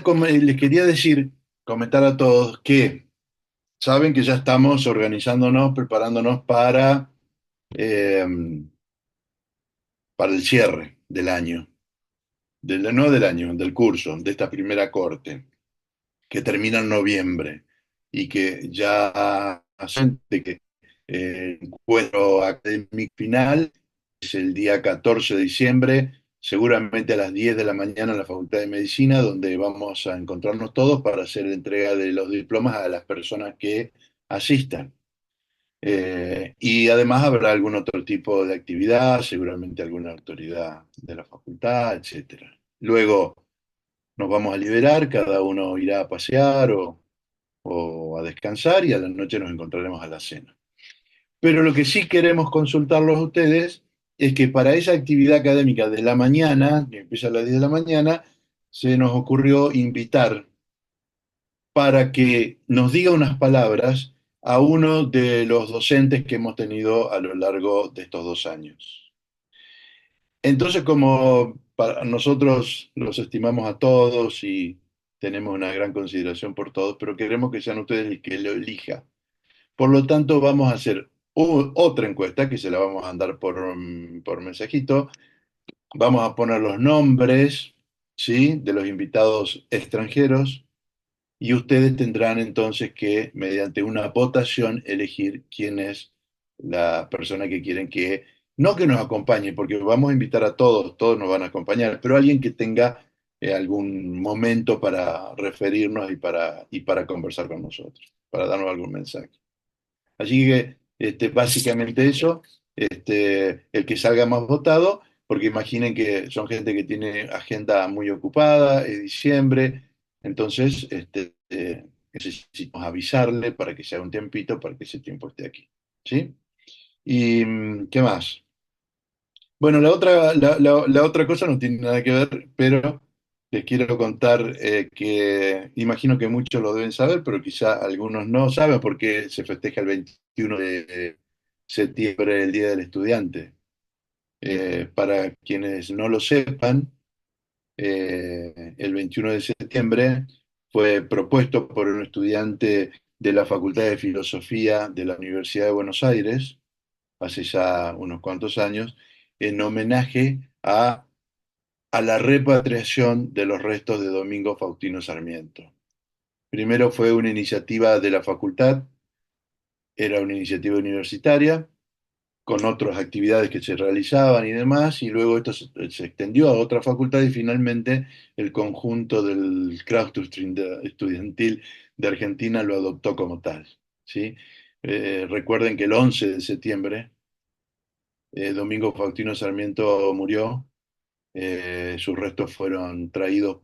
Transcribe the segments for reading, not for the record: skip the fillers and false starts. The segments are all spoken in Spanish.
les quería decir, comentar a todos que saben que ya estamos organizándonos, preparándonos eh, para el cierre del año, no del año, del curso, de esta primera corte, que termina en noviembre y que ya siente que el encuentro académico final es el día 14 de diciembre, seguramente a las 10 de la mañana en la Facultad de Medicina, donde vamos a encontrarnos todos para hacer la entrega de los diplomas a las personas que asistan. Y además habrá algún otro tipo de actividad, seguramente alguna autoridad de la facultad, etcétera. Luego nos vamos a liberar, cada uno irá a pasear o a descansar y a la noche nos encontraremos a la cena. Pero lo que sí queremos consultarlos a ustedes es que para esa actividad académica de la mañana, que empieza a las 10 de la mañana, se nos ocurrió invitar para que nos diga unas palabras a uno de los docentes que hemos tenido a lo largo de estos 2 años. Entonces, como para nosotros los estimamos a todos y tenemos una gran consideración por todos, pero queremos que sean ustedes el que lo elija. Por lo tanto, vamos a hacer otra encuesta que se la vamos a mandar por mensajito. Vamos a poner los nombres, ¿sí?, de los invitados extranjeros y ustedes tendrán entonces que, mediante una votación, elegir quién es la persona que quieren que, no que nos acompañe, porque vamos a invitar a todos, todos nos van a acompañar, pero alguien que tenga algún momento para referirnos y para conversar con nosotros, para darnos algún mensaje. Así que básicamente eso, el que salga más votado, porque imaginen que son gente que tiene agenda muy ocupada, es diciembre, entonces necesitamos avisarle para que se haga un tiempito, para que ese tiempo esté aquí. ¿Sí? ¿Y qué más? Bueno, la otra cosa no tiene nada que ver, pero les quiero contar que imagino que muchos lo deben saber, pero quizá algunos no saben porque se festeja el 21 de septiembre, el Día del Estudiante. Para quienes no lo sepan, el 21 de septiembre fue propuesto por un estudiante de la Facultad de Filosofía de la Universidad de Buenos Aires, hace ya unos cuantos años, en homenaje a la repatriación de los restos de Domingo Faustino Sarmiento. Primero fue una iniciativa de la facultad, era una iniciativa universitaria, con otras actividades que se realizaban y demás, y luego esto se extendió a otra facultad y finalmente el conjunto del claustro estudiantil de Argentina lo adoptó como tal. ¿Sí? Recuerden que el 11 de septiembre, Domingo Faustino Sarmiento murió. Sus restos fueron traídos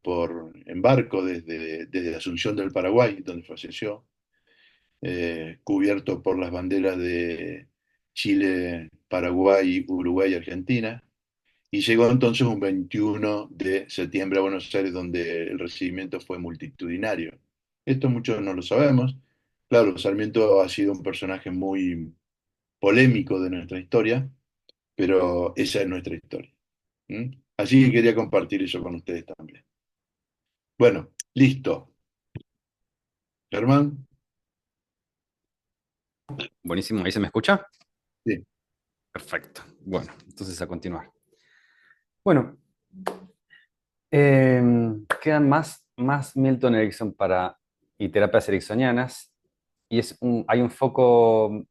en barco desde Asunción del Paraguay, donde falleció, cubierto por las banderas de Chile, Paraguay, Uruguay y Argentina. Y llegó entonces un 21 de septiembre a Buenos Aires, donde el recibimiento fue multitudinario. Esto muchos no lo sabemos. Claro, Sarmiento ha sido un personaje muy polémico de nuestra historia, pero esa es nuestra historia. ¿Mm? Así que quería compartir eso con ustedes también. Bueno, listo. Germán, Buenísimo, ¿ahí se me escucha? sí. Perfecto. Bueno, entonces a continuar. Bueno, quedan más Milton Erickson y terapias ericksonianas. Y hay un foco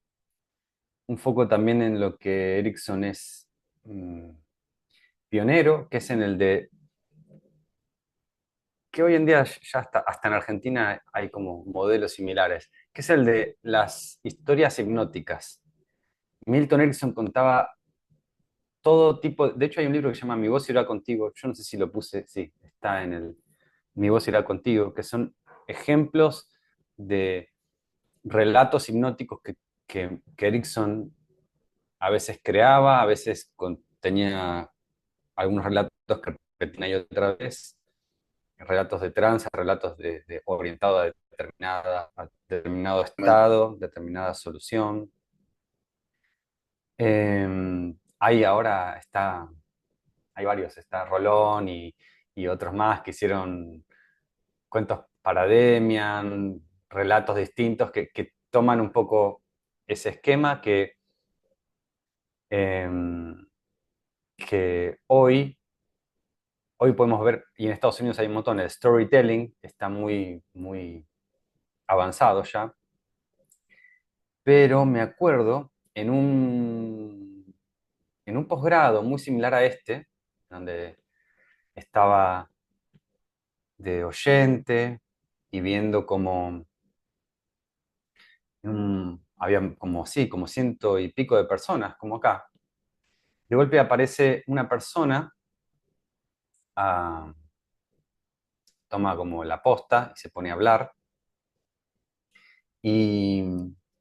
también en lo que Erickson es mm, pionero, que es en el de que hoy en día ya hasta en Argentina hay como modelos similares, que es el de las historias hipnóticas. Milton Erickson contaba todo tipo, de hecho hay un libro que se llama Mi voz irá contigo, yo no sé si lo puse, sí, está en el Mi voz irá contigo, que son ejemplos de relatos hipnóticos que Erickson a veces creaba, a veces tenía algunos relatos que repetía y otra vez, relatos de trance, relatos orientados a determinado estado, determinada solución. Ahí ahora hay varios, está Rolón y otros más que hicieron. cuentos Parademian, relatos distintos que toman un poco ese esquema em, que hoy podemos ver, y en Estados Unidos hay un montón, el storytelling está muy, muy avanzado ya, pero me acuerdo en un posgrado muy similar a este, donde estaba de oyente y viendo como había como, sí, como ciento y pico de personas, como acá. De golpe aparece una persona, ah, toma como la posta y se pone a hablar, y,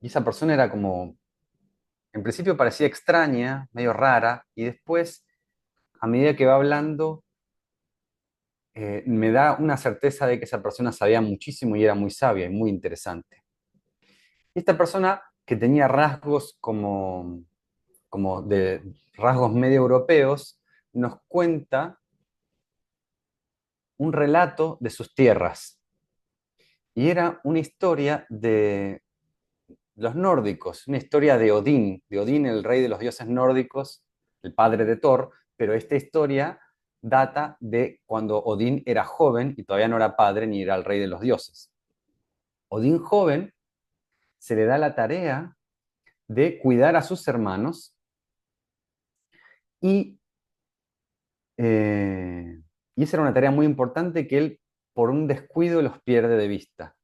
y esa persona era como, en principio parecía extraña, medio rara, y después, a medida que va hablando, me da una certeza de que esa persona sabía muchísimo y era muy sabia y muy interesante. Y esta persona que tenía rasgos como de rasgos medio europeos, nos cuenta un relato de sus tierras. Y era una historia de los nórdicos, una historia de Odín, el rey de los dioses nórdicos, el padre de Thor, pero esta historia data de cuando Odín era joven y todavía no era padre ni era el rey de los dioses. Odín joven se le da la tarea de cuidar a sus hermanos y, eh, y esa era una tarea muy importante que él por un descuido los pierde de vista.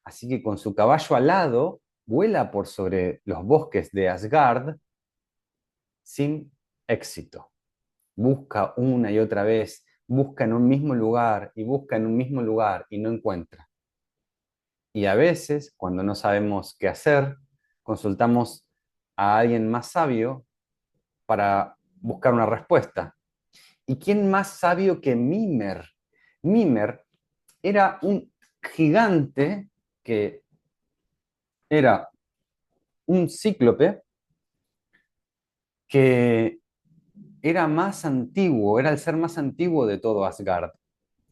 Así que con su caballo alado vuela por sobre los bosques de Asgard sin éxito. Busca una y otra vez, busca en un mismo lugar y busca en un mismo lugar y no encuentra. Y a veces, cuando no sabemos qué hacer, consultamos a alguien más sabio para buscar una respuesta. ¿Y quién más sabio que Mimer? Mimer era un gigante que era un cíclope que era más antiguo, era el ser más antiguo de todo Asgard,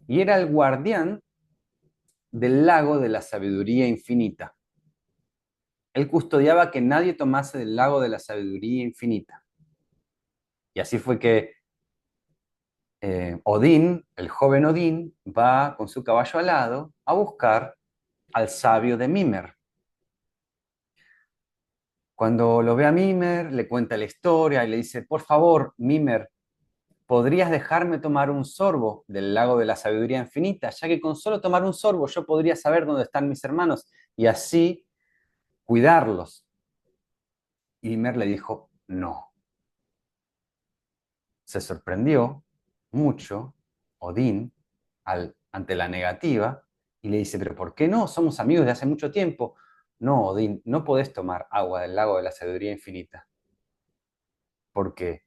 y era el guardián del lago de la sabiduría infinita. Él custodiaba que nadie tomase del lago de la sabiduría infinita. Y así fue que Odín, el joven Odín, va con su caballo alado a buscar al sabio de Mimer. Cuando lo ve a Mimer, le cuenta la historia y le dice, por favor, Mimer, ¿podrías dejarme tomar un sorbo del lago de la sabiduría infinita? Ya que con solo tomar un sorbo yo podría saber dónde están mis hermanos y así cuidarlos. Y Mimer le dijo, no. Se sorprendió mucho Odín ante la negativa y le dice, pero ¿por qué no? Somos amigos de hace mucho tiempo. No, Odín, no podés tomar agua del lago de la sabiduría infinita, porque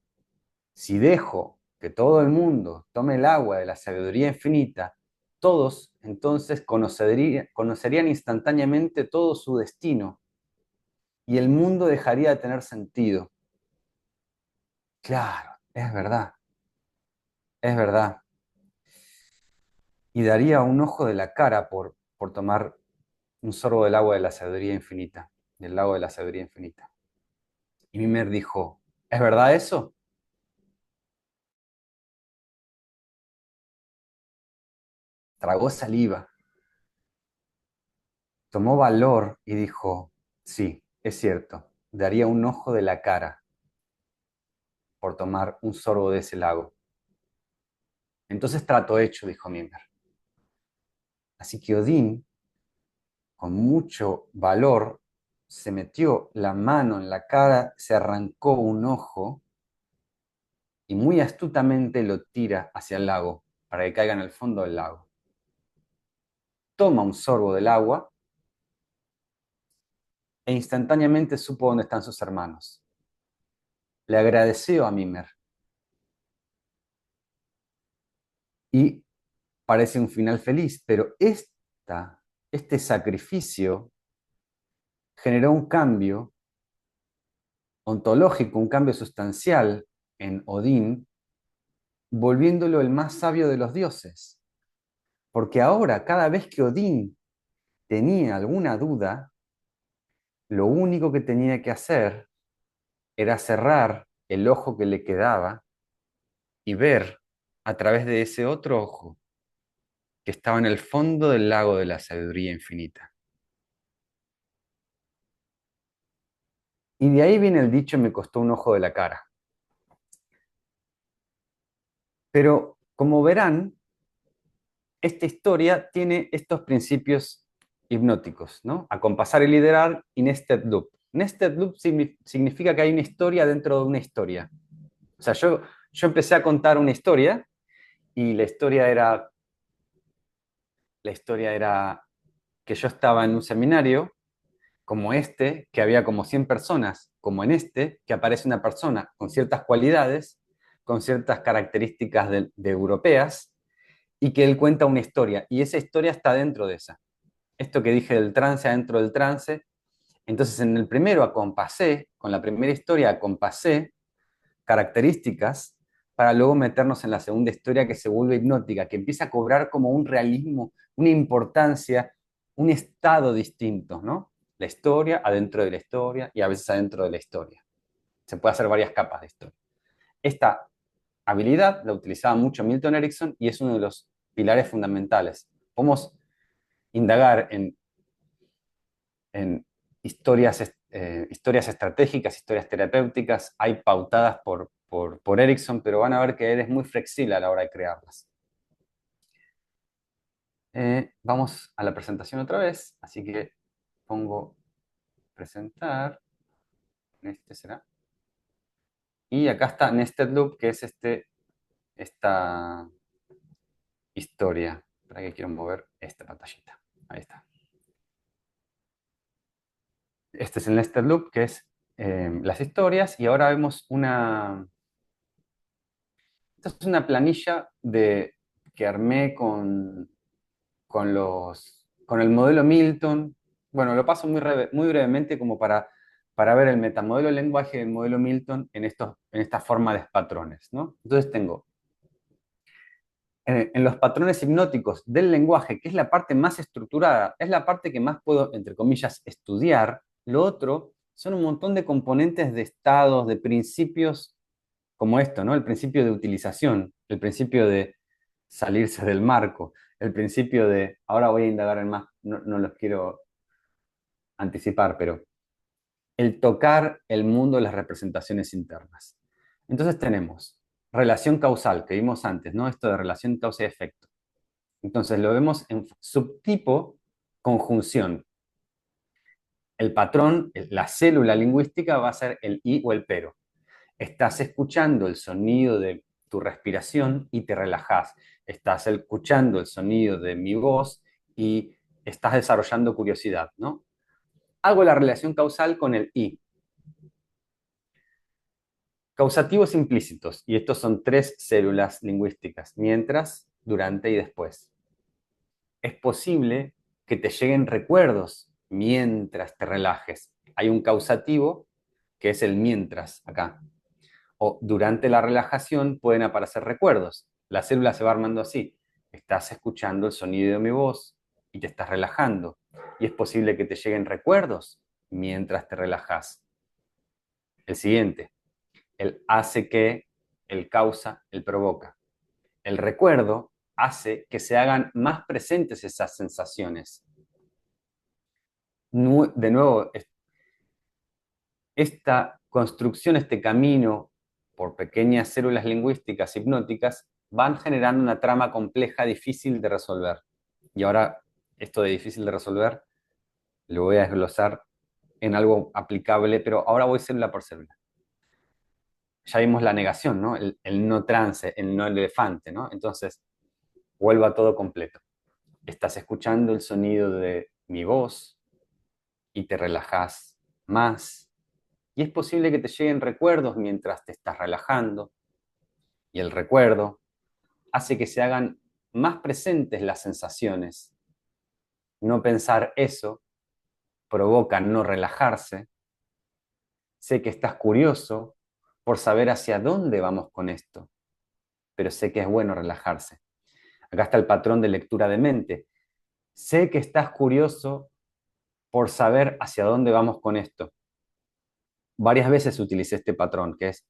si dejo que todo el mundo tome el agua de la sabiduría infinita, todos entonces conocerían instantáneamente todo su destino y el mundo dejaría de tener sentido. Claro, es verdad, es verdad. Y daría un ojo de la cara por tomar un sorbo del agua de la sabiduría infinita, del lago de la sabiduría infinita. Y Mimer dijo, ¿es verdad eso? Tragó saliva, tomó valor y dijo, sí, es cierto, daría un ojo de la cara por tomar un sorbo de ese lago. Entonces trato hecho, dijo Mimer. Así que Odín, con mucho valor, se metió la mano en la cara, se arrancó un ojo y muy astutamente lo tira hacia el lago para que caiga en el fondo del lago. Toma un sorbo del agua e instantáneamente supo dónde están sus hermanos. Le agradeció a Mimer y parece un final feliz, pero este sacrificio generó un cambio ontológico, un cambio sustancial en Odín, volviéndolo el más sabio de los dioses. Porque ahora, cada vez que Odín tenía alguna duda, lo único que tenía que hacer era cerrar el ojo que le quedaba y ver a través de ese otro ojo que estaba en el fondo del lago de la sabiduría infinita. Y de ahí viene el dicho, me costó un ojo de la cara. Pero como verán, esta historia tiene estos principios hipnóticos, ¿no? Acompasar y liderar y nested loop. Nested loop significa que hay una historia dentro de una historia. O sea, yo empecé a contar una historia y la historia era que yo estaba en un seminario como este, que había como 100 personas, como en este, que aparece una persona con ciertas cualidades, con ciertas características de europeas, y que él cuenta una historia, y esa historia está dentro de esa. Esto que dije del trance adentro del trance, entonces en el primero acompasé, con la primera historia acompasé características para luego meternos en la segunda historia que se vuelve hipnótica, que empieza a cobrar como un realismo, una importancia, un estado distinto, ¿no? La historia adentro de la historia y a veces adentro de la historia. Se puede hacer varias capas de historia. Esta habilidad la utilizaba mucho Milton Erickson y es uno de los pilares fundamentales. Podemos indagar en historias estratégicas, historias terapéuticas, hay pautadas por Erickson, pero van a ver que él es muy flexible a la hora de crearlas. Vamos a la presentación otra vez, así que pongo presentar, este será, y acá está Nested Loop, que es esta historia. Para que quiero mover esta pantallita. Ahí está. Este es el Nested Loop, que es las historias, y ahora vemos esta es una planilla que armé con el modelo Milton. Bueno, lo paso muy brevemente como para ver el metamodelo del lenguaje del modelo Milton en esta forma de patrones, ¿no? Entonces tengo en los patrones hipnóticos del lenguaje, que es la parte más estructurada, es la parte que más puedo, entre comillas, estudiar. Lo otro son un montón de componentes de estados, de principios como esto, ¿no? El principio de utilización, el principio de salirse del marco, el principio de, ahora voy a indagar en más, no los quiero anticipar, pero el tocar el mundo de las representaciones internas. Entonces tenemos relación causal, que vimos antes, ¿no? Esto de relación causa y efecto. Entonces lo vemos en subtipo conjunción. El patrón, la célula lingüística va a ser el i o el pero. Estás escuchando el sonido de tu respiración y te relajas. Estás escuchando el sonido de mi voz y estás desarrollando curiosidad, ¿no? Hago la relación causal con el i. Causativos implícitos, y estos son 3 células lingüísticas, mientras, durante y después. Es posible que te lleguen recuerdos mientras te relajes. Hay un causativo que es el mientras acá. O durante la relajación pueden aparecer recuerdos. La célula se va armando así. Estás escuchando el sonido de mi voz y te estás relajando. Y es posible que te lleguen recuerdos mientras te relajas. El siguiente, el hace que, el causa, el provoca. El recuerdo hace que se hagan más presentes esas sensaciones. De nuevo, esta construcción, este camino por pequeñas células lingüísticas hipnóticas, van generando una trama compleja, difícil de resolver. Y ahora, esto de difícil de resolver, lo voy a desglosar en algo aplicable, pero ahora voy célula por célula. Ya vimos la negación, ¿no? El no trance, el no elefante, ¿no? Entonces, vuelvo a todo completo. Estás escuchando el sonido de mi voz y te relajas más. Y es posible que te lleguen recuerdos mientras te estás relajando. Y el recuerdo hace que se hagan más presentes las sensaciones. No pensar eso provoca no relajarse. Sé que estás curioso por saber hacia dónde vamos con esto, pero sé que es bueno relajarse. Acá está el patrón de lectura de mente. Sé que estás curioso por saber hacia dónde vamos con esto. Varias veces utilicé este patrón, que es,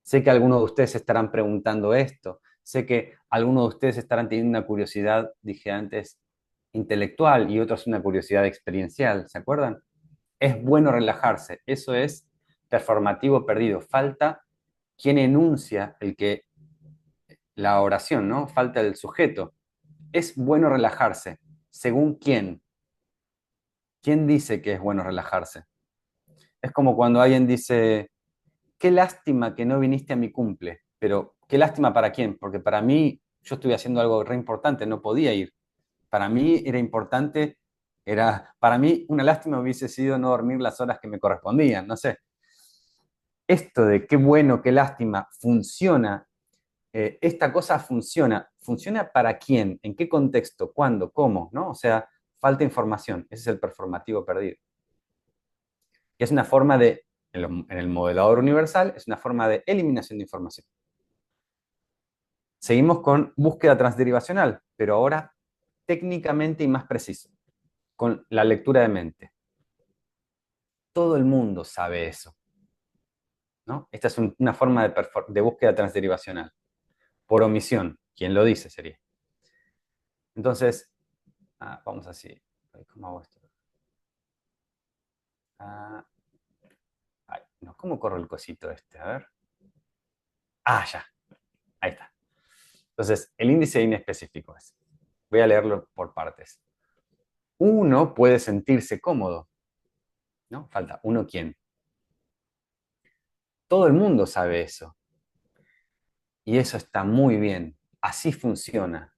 sé que algunos de ustedes estarán preguntando esto, sé que algunos de ustedes estarán teniendo una curiosidad, dije antes, intelectual y otros una curiosidad experiencial, ¿se acuerdan? Es bueno relajarse, eso es performativo perdido. Falta quien enuncia la oración, ¿no? Falta el sujeto. Es bueno relajarse. ¿Según quién? ¿Quién dice que es bueno relajarse? Es como cuando alguien dice, qué lástima que no viniste a mi cumple, pero qué lástima para quién, porque para mí yo estuve haciendo algo re importante, no podía ir. Para mí era importante, para mí una lástima hubiese sido no dormir las horas que me correspondían, no sé. Esto de qué bueno, qué lástima, funciona, esta cosa funciona. ¿Funciona para quién? ¿En qué contexto? ¿Cuándo? ¿Cómo? ¿No? O sea, falta información. Ese es el performativo perdido. Y es una forma en el modelador universal, es una forma de eliminación de información. Seguimos con búsqueda transderivacional, pero ahora técnicamente y más preciso, con la lectura de mente. Todo el mundo sabe eso, ¿no? Esta es una forma de búsqueda transderivacional. Por omisión, quien lo dice sería. Entonces, vamos así. ¿Cómo hago esto? Ah, ay, no, ¿cómo corro el cosito este? A ver. Ya, ahí está. Entonces, el índice inespecífico es. Voy a leerlo por partes. Uno puede sentirse cómodo, ¿no? Falta, ¿uno quién? Todo el mundo sabe eso. Y eso está muy bien. Así funciona.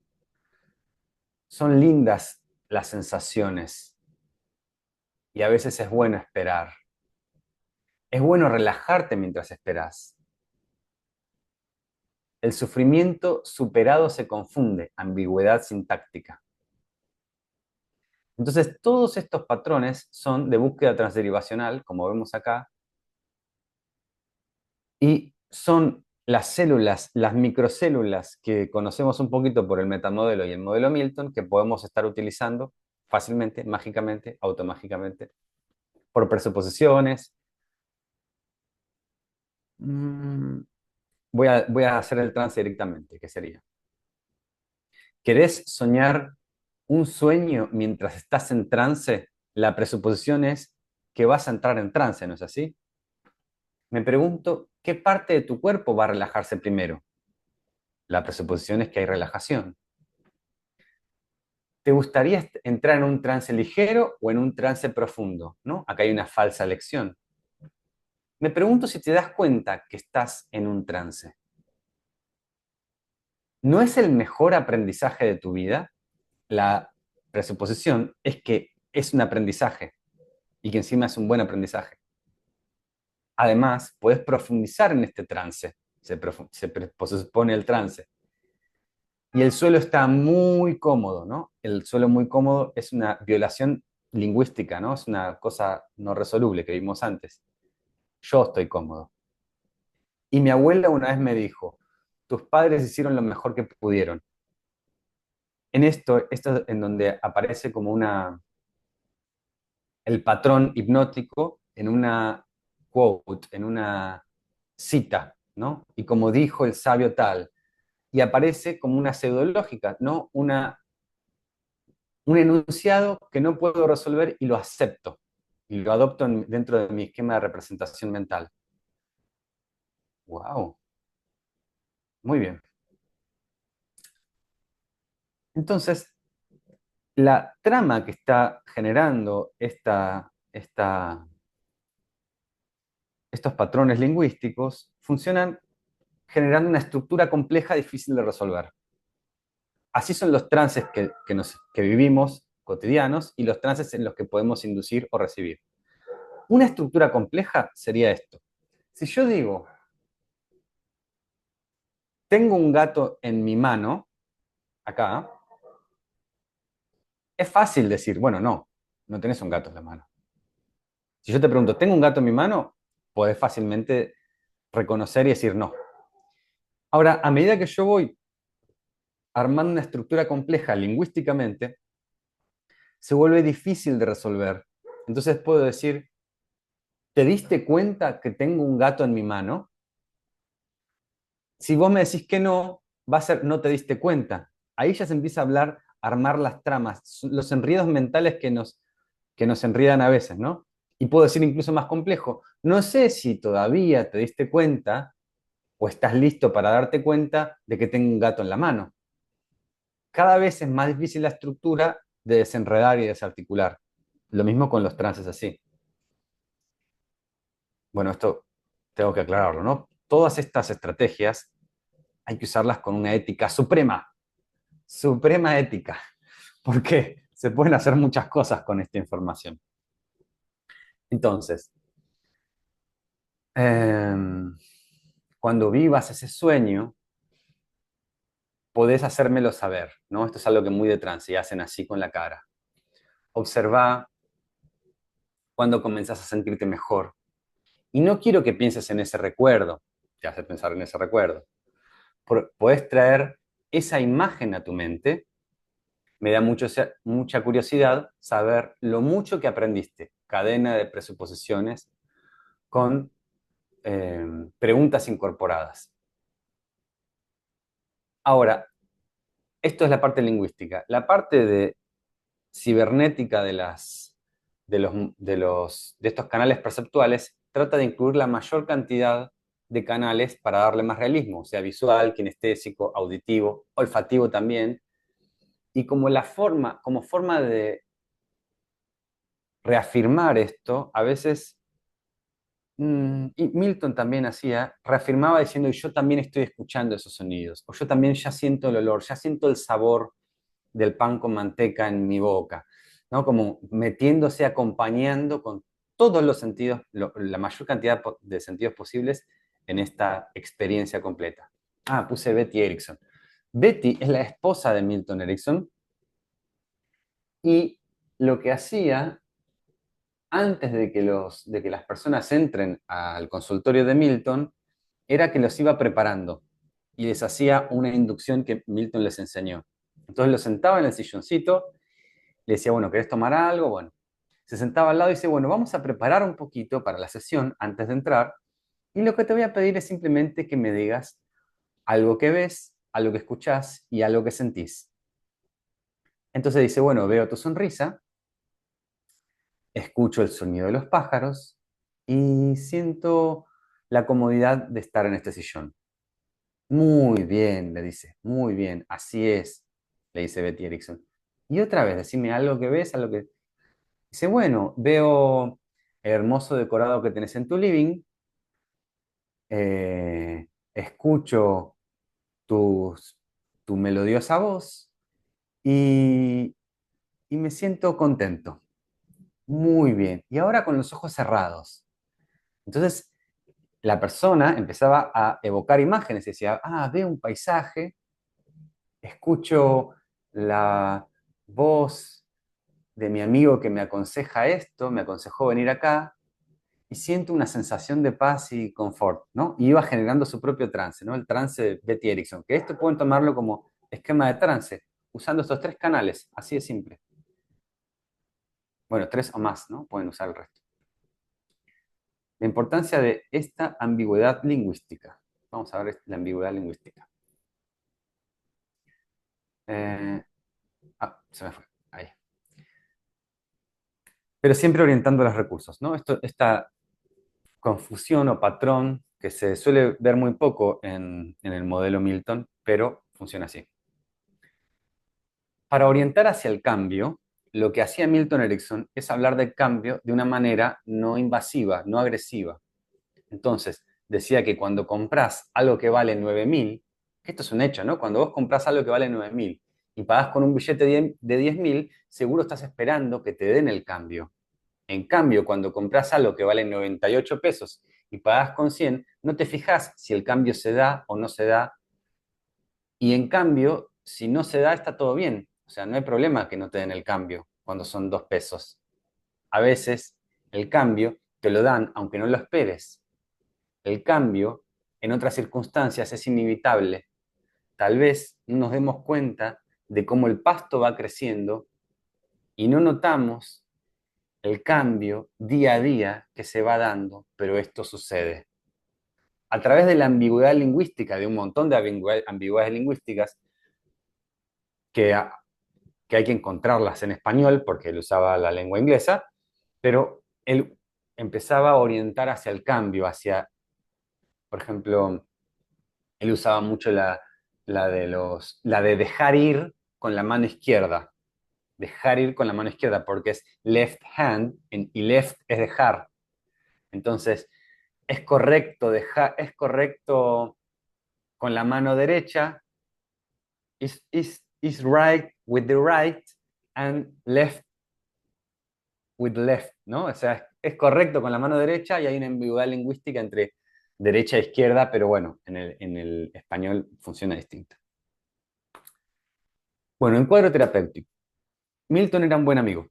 Son lindas las sensaciones y a veces es bueno esperar. Es bueno relajarte mientras esperas. El sufrimiento superado se confunde, ambigüedad sintáctica. Entonces, todos estos patrones son de búsqueda transderivacional, como vemos acá, y son las células, las microcélulas que conocemos un poquito por el metamodelo y el modelo Milton, que podemos estar utilizando fácilmente, mágicamente, automágicamente, por presuposiciones. Mm, voy a hacer el trance directamente, que sería. ¿Querés soñar un sueño mientras estás en trance? La presuposición es que vas a entrar en trance, ¿no es así? Me pregunto, ¿qué parte de tu cuerpo va a relajarse primero? La presuposición es que hay relajación. ¿Te gustaría entrar en un trance ligero o en un trance profundo? ¿No? Acá hay una falsa elección. Me pregunto si te das cuenta que estás en un trance. ¿No es el mejor aprendizaje de tu vida? La presuposición es que es un aprendizaje y que encima es un buen aprendizaje. Además, puedes profundizar en este trance. Se presupone el trance. Y el suelo está muy cómodo, ¿no? El suelo muy cómodo es una violación lingüística, ¿no? Es una cosa no resoluble que vimos antes. Yo estoy cómodo. Y mi abuela una vez me dijo, tus padres hicieron lo mejor que pudieron. En esto en donde aparece como el patrón hipnótico en una quote, en una cita, ¿no? Y como dijo el sabio tal, y aparece como una pseudológica, ¿no? Un enunciado que no puedo resolver y lo acepto y lo adopto dentro de mi esquema de representación mental. ¡Wow! Muy bien. Entonces, la trama que está generando estos patrones lingüísticos funcionan generando una estructura compleja difícil de resolver. Así son los trances que vivimos cotidianos y los trances en los que podemos inducir o recibir. Una estructura compleja sería esto. Si yo digo, tengo un gato en mi mano, acá, es fácil decir, bueno, no, no tenés un gato en la mano. Si yo te pregunto, ¿tengo un gato en mi mano? Podés fácilmente reconocer y decir no. Ahora, a medida que yo voy armando una estructura compleja lingüísticamente, se vuelve difícil de resolver. Entonces puedo decir, ¿te diste cuenta que tengo un gato en mi mano? Si vos me decís que no, va a ser no te diste cuenta. Ahí ya se empieza a hablar, a armar las tramas, los enredos mentales que nos enredan a veces, ¿no? Y puedo decir incluso más complejo, no sé si todavía te diste cuenta o estás listo para darte cuenta de que tengo un gato en la mano. Cada vez es más difícil la estructura de desenredar y desarticular. Lo mismo con los trances así. Bueno, esto tengo que aclararlo, ¿no? Todas estas estrategias hay que usarlas con una ética suprema, suprema ética, porque se pueden hacer muchas cosas con esta información. Entonces, eh, cuando vivas ese sueño, podés hacérmelo saber, ¿no? Esto es algo que muy de trance y hacen así con la cara. Observa cuando comenzás a sentirte mejor. Y no quiero que pienses en ese recuerdo, te hace pensar en ese recuerdo. Podés traer esa imagen a tu mente. Me da mucha curiosidad saber lo mucho que aprendiste, cadena de presuposiciones con preguntas incorporadas. Ahora, esto es la parte lingüística. La parte de cibernética de estos canales perceptuales trata de incluir la mayor cantidad de canales para darle más realismo, o sea, visual, kinestésico, auditivo, olfativo también, y como forma de reafirmar esto, a veces, y Milton también hacía, reafirmaba diciendo, yo también estoy escuchando esos sonidos, o yo también ya siento el olor, ya siento el sabor del pan con manteca en mi boca, ¿no? Como metiéndose, acompañando con todos los sentidos, la mayor cantidad de sentidos posibles en esta experiencia completa. Ah, puse Betty Erickson. Betty es la esposa de Milton Erickson y lo que hacía antes de que las personas entren al consultorio de Milton era que los iba preparando y les hacía una inducción que Milton les enseñó. Entonces los sentaba en el silloncito, le decía, bueno, ¿querés tomar algo? Bueno, se sentaba al lado y dice, bueno, vamos a preparar un poquito para la sesión antes de entrar y lo que te voy a pedir es simplemente que me digas algo que ves, algo que escuchás y algo que sentís. Entonces dice, bueno, veo tu sonrisa, escucho el sonido de los pájaros y siento la comodidad de estar en este sillón. Muy bien, le dice, muy bien, así es, le dice Betty Erickson. Y otra vez, decime algo que ves, algo que... Dice, bueno, veo el hermoso decorado que tenés en tu living, escucho tus, tu melodiosa voz y, y me siento contento. Muy bien. Y ahora con los ojos cerrados. Entonces, la persona empezaba a evocar imágenes y decía, ah, veo un paisaje, escucho la voz de mi amigo que me aconseja esto, me aconsejó venir acá, y siento una sensación de paz y confort, ¿no? Y iba generando su propio trance, ¿no? El trance de Betty Erickson, que esto pueden tomarlo como esquema de trance, usando estos tres canales, así de simple. Bueno, tres o más, ¿no? Pueden usar el resto. La importancia de esta ambigüedad lingüística. Vamos a ver la ambigüedad lingüística. Eh, se me fue. Ahí. Pero siempre orientando los recursos, ¿no? Esta confusión o patrón que se suele ver muy poco en el modelo Milton, pero funciona así. Para orientar hacia el cambio, lo que hacía Milton Erickson es hablar del cambio de una manera no invasiva, no agresiva. Entonces, decía que cuando compras algo que vale 9.000, que esto es un hecho, ¿no? Cuando vos compras algo que vale 9.000 y pagás con un billete de 10.000, seguro estás esperando que te den el cambio. En cambio, cuando compras algo que vale 98 pesos y pagás con 100, no te fijas si el cambio se da o no se da. Y en cambio, si no se da, está todo bien. O sea, no hay problema que no te den el cambio cuando son 2 pesos. A veces el cambio te lo dan aunque no lo esperes. El cambio en otras circunstancias es inevitable. tal vez no nos demos cuenta de cómo el pasto va creciendo y no notamos el cambio día a día que se va dando, pero esto sucede. A través de la ambigüedad lingüística, de un montón de ambigüedades lingüísticas, que, que hay que encontrarlas en español, porque él usaba la lengua inglesa, pero él empezaba a orientar hacia el cambio, hacia, por ejemplo, él usaba mucho la de dejar ir con la mano izquierda, dejar ir con la mano izquierda, porque es left hand y left es dejar. Entonces, es correcto con la mano derecha, is right with the right and left with left, ¿no? O sea, es correcto con la mano derecha y hay una ambigüedad lingüística entre derecha e izquierda, pero bueno, en el español funciona distinto. Bueno, en cuadro terapéutico, Milton era un buen amigo.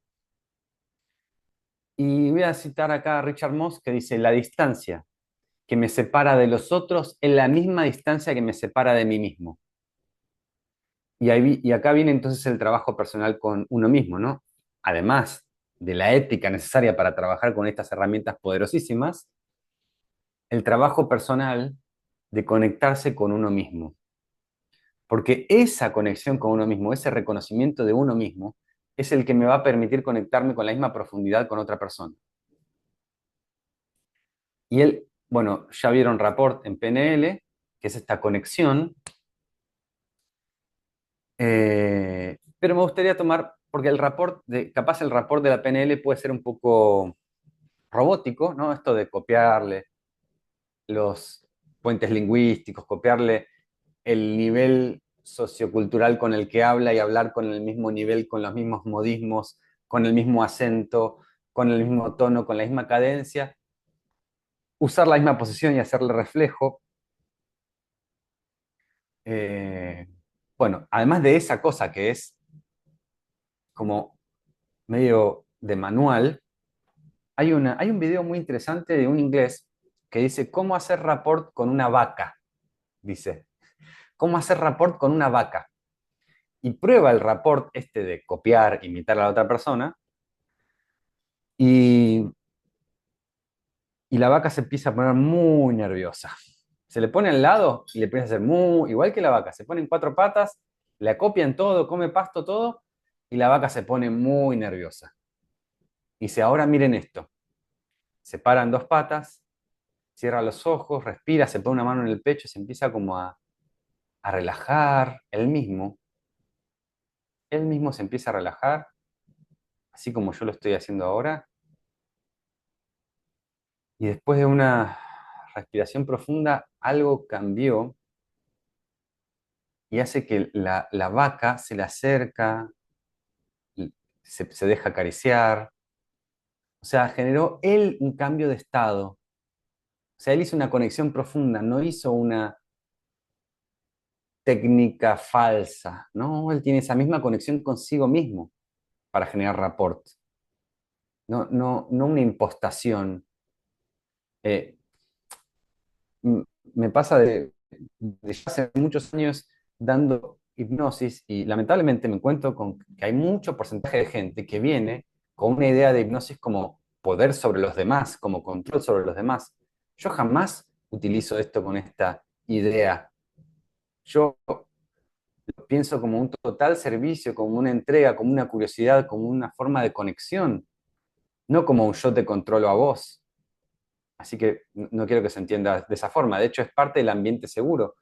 Y voy a citar acá a Richard Moss que dice, la distancia que me separa de los otros es la misma distancia que me separa de mí mismo. Y acá viene entonces el trabajo personal con uno mismo, ¿no? Además de la ética necesaria para trabajar con estas herramientas poderosísimas, el trabajo personal de conectarse con uno mismo. Porque esa conexión con uno mismo, ese reconocimiento de uno mismo, es el que me va a permitir conectarme con la misma profundidad con otra persona. Y él, bueno, ya vieron Rapport en PNL, que es esta conexión, pero me gustaría tomar, porque capaz el rapport de la PNL puede ser un poco robótico, ¿no? Esto de copiarle los puentes lingüísticos, copiarle el nivel sociocultural con el que habla y hablar con el mismo nivel, con los mismos modismos, con el mismo acento, con el mismo tono, con la misma cadencia, usar la misma posición y hacerle reflejo. Eh, bueno, además de esa cosa que es como medio de manual, hay un video muy interesante de un inglés que dice cómo hacer rapport con una vaca, dice, cómo hacer rapport con una vaca. Y prueba el rapport este de copiar, imitar a la otra persona, y, y la vaca se empieza a poner muy nerviosa. Se le pone al lado y le empieza a hacer muy, igual que la vaca, se pone en cuatro patas, le copian todo, come pasto todo, y la vaca se pone muy nerviosa. Dice, ahora miren esto, se para en dos patas, cierra los ojos, respira, se pone una mano en el pecho, se empieza como a relajar, él mismo se empieza a relajar, así como yo lo estoy haciendo ahora, y después de una respiración profunda, algo cambió y hace que la vaca se le acerca, se deja acariciar, o sea, generó él un cambio de estado, o sea, él hizo una conexión profunda, no hizo una técnica falsa, no, él tiene esa misma conexión consigo mismo para generar rapport, no una impostación. Eh, Me pasa de ya hace muchos años dando hipnosis y lamentablemente me encuentro con que hay mucho porcentaje de gente que viene con una idea de hipnosis como poder sobre los demás, como control sobre los demás. Yo jamás utilizo esto con esta idea. Yo lo pienso como un total servicio, como una entrega, como una curiosidad, como una forma de conexión, no como un yo te controlo a vos. Así que no quiero que se entienda de esa forma. De hecho, es parte del ambiente seguro.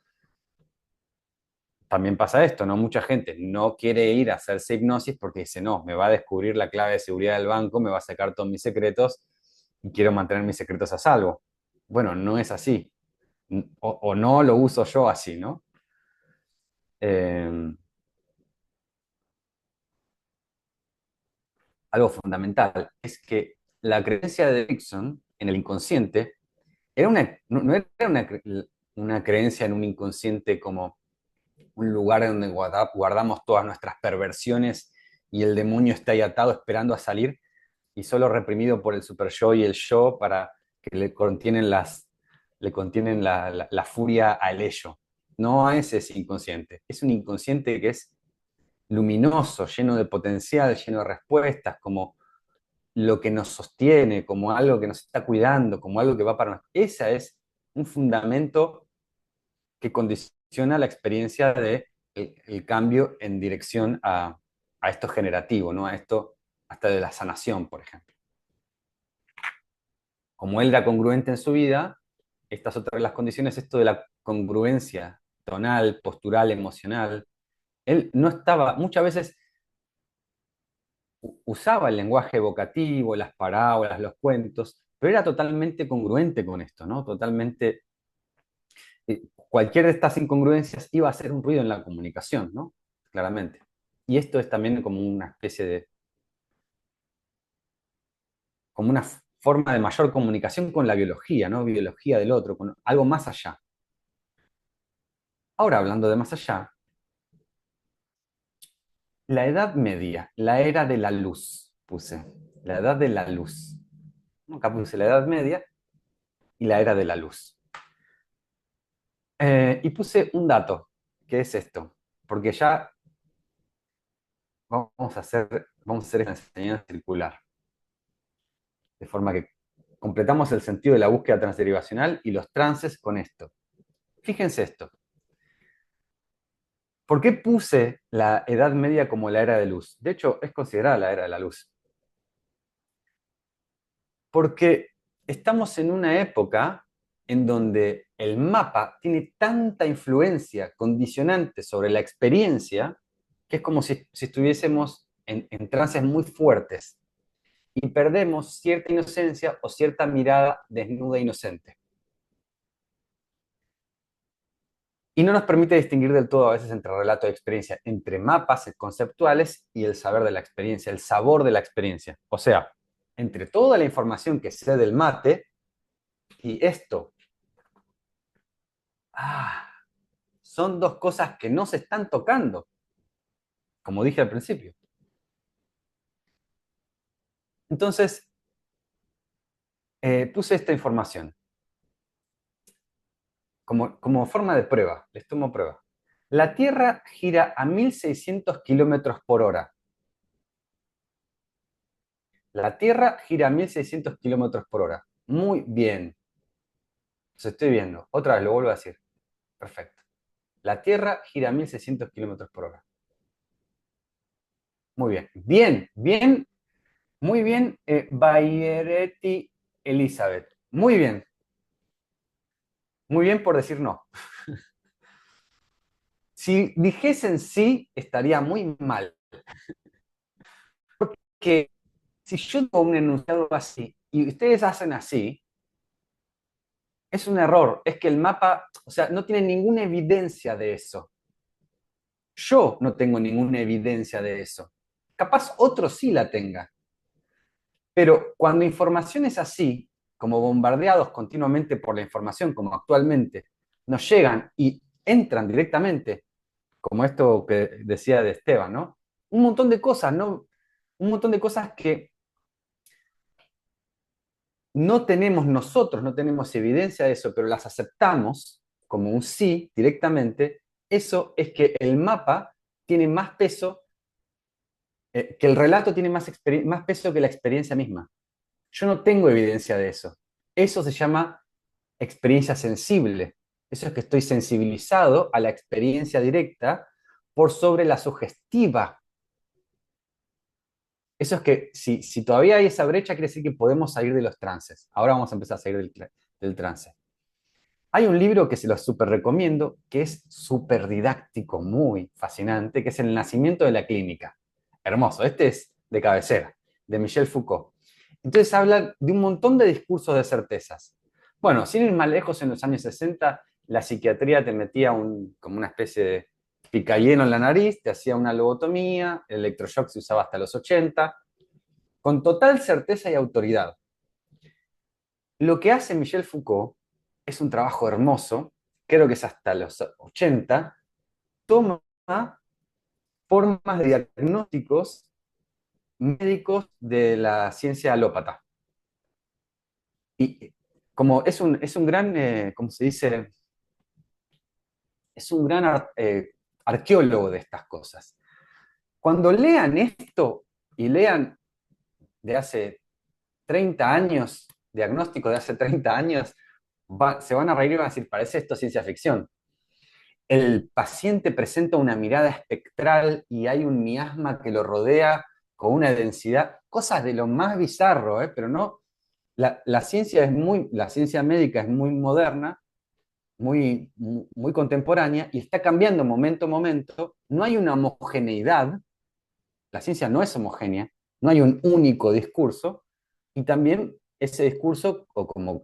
También pasa esto, ¿no? Mucha gente no quiere ir a hacerse hipnosis porque dice, no, me va a descubrir la clave de seguridad del banco, me va a sacar todos mis secretos y quiero mantener mis secretos a salvo. Bueno, no es así. O no lo uso yo así, ¿no? Eh, Algo fundamental es que la creencia de Dixon en el inconsciente no era una creencia en un inconsciente como un lugar donde guardamos todas nuestras perversiones y el demonio está ahí atado esperando a salir y solo reprimido por el super yo y el yo para que le contienen la furia al ello. no a ese es inconsciente. Es un inconsciente que es luminoso, lleno de potencial, lleno de respuestas, como lo que nos sostiene, como algo que nos está cuidando, como algo que va para nosotros. Ese es un fundamento que condiciona la experiencia de el cambio en dirección a esto generativo, ¿no? A esto hasta de la sanación, por ejemplo. Como él era congruente en su vida, estas otras las condiciones, esto de la congruencia tonal, postural, emocional, él no estaba, muchas veces usaba el lenguaje evocativo, las parábolas, los cuentos, pero era totalmente congruente con esto, ¿no? Totalmente, cualquier de estas incongruencias iba a hacer un ruido en la comunicación, ¿no? Claramente. Y esto es también como una especie de, como una forma de mayor comunicación con la biología, ¿no? Biología del otro, con algo más allá. Ahora, hablando de más allá, la Edad Media, la era de la luz, puse. La Edad de la Luz. Acá puse la Edad Media y la era de la luz. Y puse un dato, que es esto, porque ya vamos a hacer esta enseñanza circular, de forma que completamos el sentido de la búsqueda transderivacional y los trances con esto. Fíjense esto. ¿Por qué puse la Edad Media como la era de luz? De hecho, es considerada la era de la luz. Porque estamos en una época en donde el mapa tiene tanta influencia condicionante sobre la experiencia que es como si estuviésemos en trances muy fuertes y perdemos cierta inocencia o cierta mirada desnuda e inocente. Y no nos permite distinguir del todo a veces entre relato y experiencia, entre mapas conceptuales y el saber de la experiencia, el sabor de la experiencia. O sea, entre toda la información que sé del mate y esto, ah, son dos cosas que no se están tocando, como dije al principio. Entonces, puse esta información como forma de prueba, les tomo prueba. La Tierra gira a 1600 kilómetros por hora. La Tierra gira a 1600 kilómetros por hora. Muy bien. Los estoy viendo. Otra vez lo vuelvo a decir. Perfecto. La Tierra gira a 1600 kilómetros por hora. Muy bien. Bien, bien, muy bien, Bayretti Elizabeth. Muy bien. Muy bien por decir no. Si dijesen sí, estaría muy mal. Que si yo tengo un enunciado así y ustedes hacen así, es un error. Es que el mapa, o sea, no tiene ninguna evidencia de eso. Yo no tengo ninguna evidencia de eso. Capaz otro sí la tenga. Pero cuando información es así, como bombardeados continuamente por la información, como actualmente, nos llegan y entran directamente, como esto que decía de Esteban, ¿no? Un montón de cosas, ¿no? Un montón de cosas que no tenemos nosotros, no tenemos evidencia de eso, pero las aceptamos como un sí directamente, eso es que el mapa tiene más peso, que el relato tiene más peso que la experiencia misma. Yo no tengo evidencia de eso. Eso se llama experiencia sensible. Eso es que estoy sensibilizado a la experiencia directa por sobre la sugestiva. Eso es que si todavía hay esa brecha, quiere decir que podemos salir de los trances. Ahora vamos a empezar a salir del trance. Hay un libro que se los súper recomiendo, que es súper didáctico, muy fascinante, que es El nacimiento de la clínica. Hermoso, este es de cabecera, de Michel Foucault. Entonces habla de un montón de discursos de certezas. Bueno, sin ir más lejos, en los años 60, la psiquiatría te metía como una especie de picayelo en la nariz, te hacía una lobotomía, el electroshock se usaba hasta los 80, con total certeza y autoridad. Lo que hace Michel Foucault es un trabajo hermoso, creo que es hasta los 80, toma formas de diagnósticos médicos de la ciencia alópata. Y como es un gran, ¿cómo se dice? es un gran arqueólogo de estas cosas. Cuando lean esto y lean de hace 30 años, diagnóstico de hace 30 años, se van a reír y van a decir, parece esto ciencia ficción. El paciente presenta una mirada espectral y hay un miasma que lo rodea con una densidad, cosas de lo más bizarro, pero no, la ciencia médica es muy moderna, muy contemporánea y está cambiando momento a momento. No hay una homogeneidad, la ciencia no es homogénea, no hay un único discurso y también ese discurso,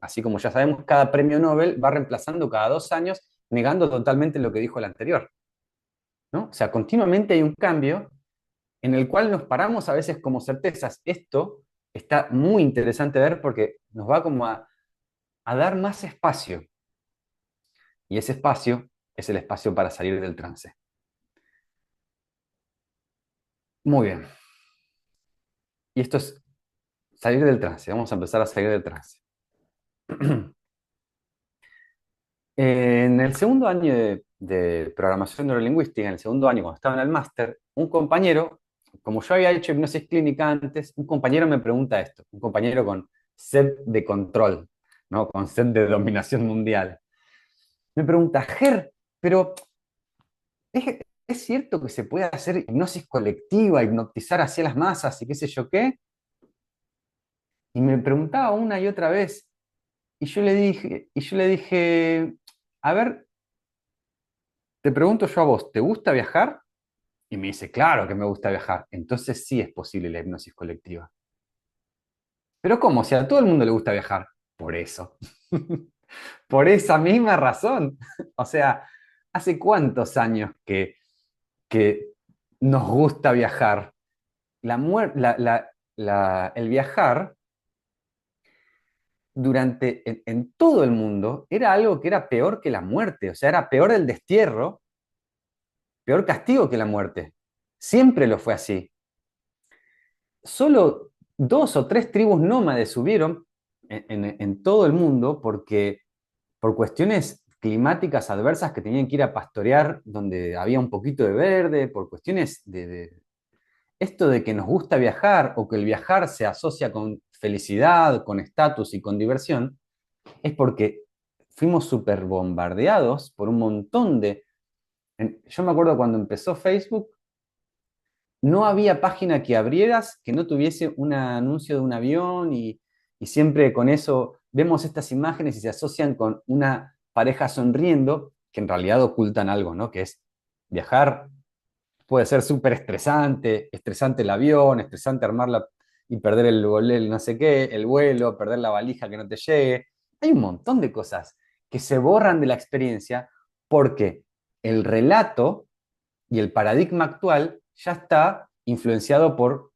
así como ya sabemos, cada premio Nobel va reemplazando cada 2 años, negando totalmente lo que dijo el anterior, ¿no? O sea, continuamente hay un cambio en el cual nos paramos a veces como certezas. Esto está muy interesante ver porque nos va como a dar más espacio. Y ese espacio es el espacio para salir del trance. Muy bien. Y esto es salir del trance. Vamos a empezar a salir del trance. En el segundo año de programación neurolingüística, en el segundo año cuando estaba en el máster, un compañero, como yo había hecho hipnosis clínica antes, un compañero me pregunta esto, un compañero con sed de control, ¿no? Con sed de dominación mundial. Me pregunta, Ger, pero ¿es cierto que se puede hacer hipnosis colectiva, hipnotizar hacia las masas y qué sé yo qué? Y me preguntaba una y otra vez, y yo le dije, a ver, te pregunto yo a vos, ¿te gusta viajar? Y me dice, claro que me gusta viajar. Entonces sí es posible la hipnosis colectiva. Pero ¿cómo? Si a todo el mundo le gusta viajar. Por eso. Por esa misma razón. O sea, ¿hace cuántos años que nos gusta viajar? El viajar en todo el mundo era algo que era peor que la muerte. O sea, era peor el destierro, peor castigo que la muerte. Siempre lo fue así. Solo 2 o 3 tribus nómades subieron en todo el mundo porque por cuestiones climáticas adversas que tenían que ir a pastorear donde había un poquito de verde, por cuestiones esto de que nos gusta viajar o que el viajar se asocia con felicidad, con estatus y con diversión, es porque fuimos súper bombardeados por un montón de... Yo me acuerdo cuando empezó Facebook, no había página que abrieras que no tuviese un anuncio de un avión y siempre con eso vemos estas imágenes y se asocian con una pareja sonriendo que en realidad ocultan algo, ¿no? Que es viajar puede ser súper estresante, estresante el avión, estresante armarla y perder el no sé qué, el vuelo, perder la valija que no te llegue. Hay un montón de cosas que se borran de la experiencia porque el relato y el paradigma actual ya está influenciado por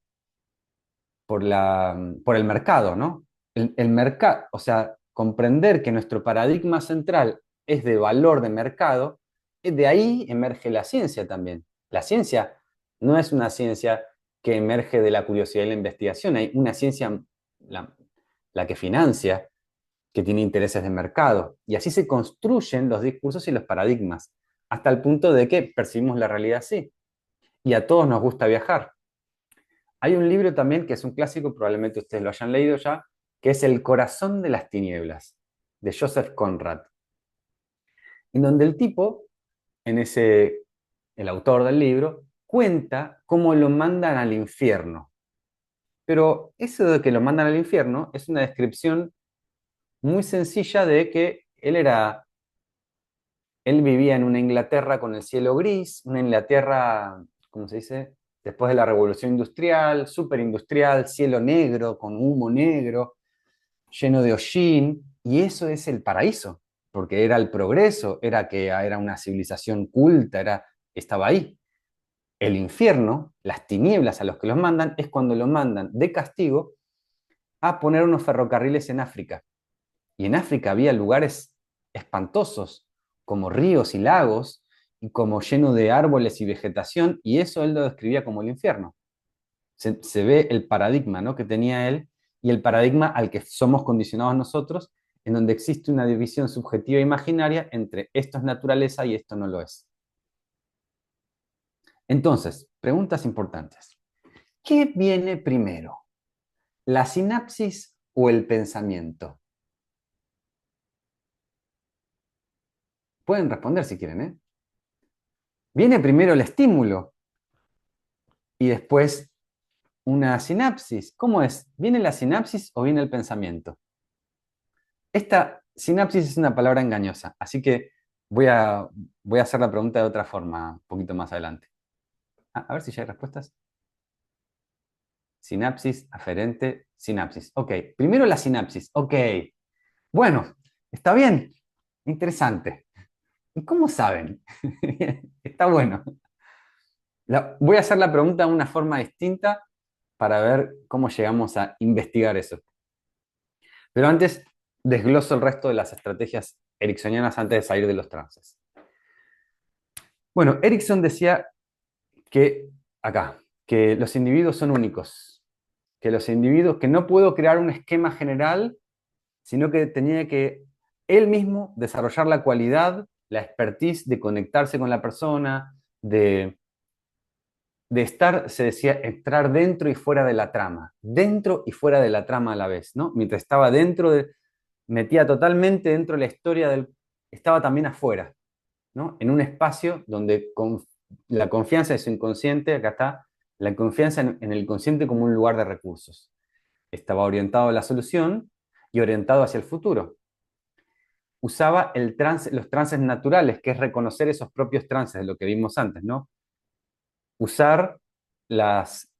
el mercado, ¿no? El mercado, o sea, comprender que nuestro paradigma central es de valor de mercado, de ahí emerge la ciencia también. La ciencia no es una ciencia que emerge de la curiosidad y la investigación, hay una ciencia, la, la que financia, que tiene intereses de mercado. Y así se construyen los discursos y los paradigmas, hasta el punto de que percibimos la realidad así. Y a todos nos gusta viajar. Hay un libro también que es un clásico, probablemente ustedes lo hayan leído ya, que es El corazón de las tinieblas, de Joseph Conrad, en donde el tipo, el autor del libro, cuenta cómo lo mandan al infierno. Pero eso de que lo mandan al infierno es una descripción muy sencilla de que él vivía en una Inglaterra con el cielo gris, una Inglaterra, ¿cómo se dice? Después de la Revolución Industrial, súper industrial, cielo negro, con humo negro, lleno de hollín, y eso es el paraíso, porque era el progreso, era una civilización culta, estaba ahí. El infierno, las tinieblas a los que los mandan, es cuando los mandan de castigo a poner unos ferrocarriles en África. Y en África había lugares espantosos, como ríos y lagos, y como lleno de árboles y vegetación, y eso él lo describía como el infierno. Se ve el paradigma, ¿no?, que tenía él y el paradigma al que somos condicionados nosotros en donde existe una división subjetiva e imaginaria entre esto es naturaleza y esto no lo es. Entonces, preguntas importantes. ¿Qué viene primero? ¿La sinapsis o el pensamiento? Pueden responder si quieren, ¿eh? Viene primero el estímulo y después una sinapsis. ¿Cómo es? ¿Viene la sinapsis o viene el pensamiento? Esta sinapsis es una palabra engañosa, así que voy a, voy a hacer la pregunta de otra forma un poquito más adelante. A ver si ya hay respuestas. Sinapsis, aferente, sinapsis. Ok, primero la sinapsis. Ok, bueno, está bien, interesante. ¿Y cómo saben? Está bueno. Voy a hacer la pregunta de una forma distinta para ver cómo llegamos a investigar eso. Pero antes, desgloso el resto de las estrategias ericksonianas antes de salir de los trances. Bueno, Erickson decía que acá, que los individuos son únicos, que los individuos, que no puedo crear un esquema general, sino que tenía que él mismo desarrollar la cualidad, la expertise de conectarse con la persona, de estar, se decía, entrar dentro y fuera de la trama, dentro y fuera de la trama a la vez, ¿no? Mientras estaba dentro metía totalmente dentro de la historia estaba también afuera, ¿no? En un espacio donde la confianza de su inconsciente, acá está, la confianza en el inconsciente como un lugar de recursos. Estaba orientado a la solución y orientado hacia el futuro. Usaba los trances naturales, que es reconocer esos propios trances de lo que vimos antes, ¿no? Usar las,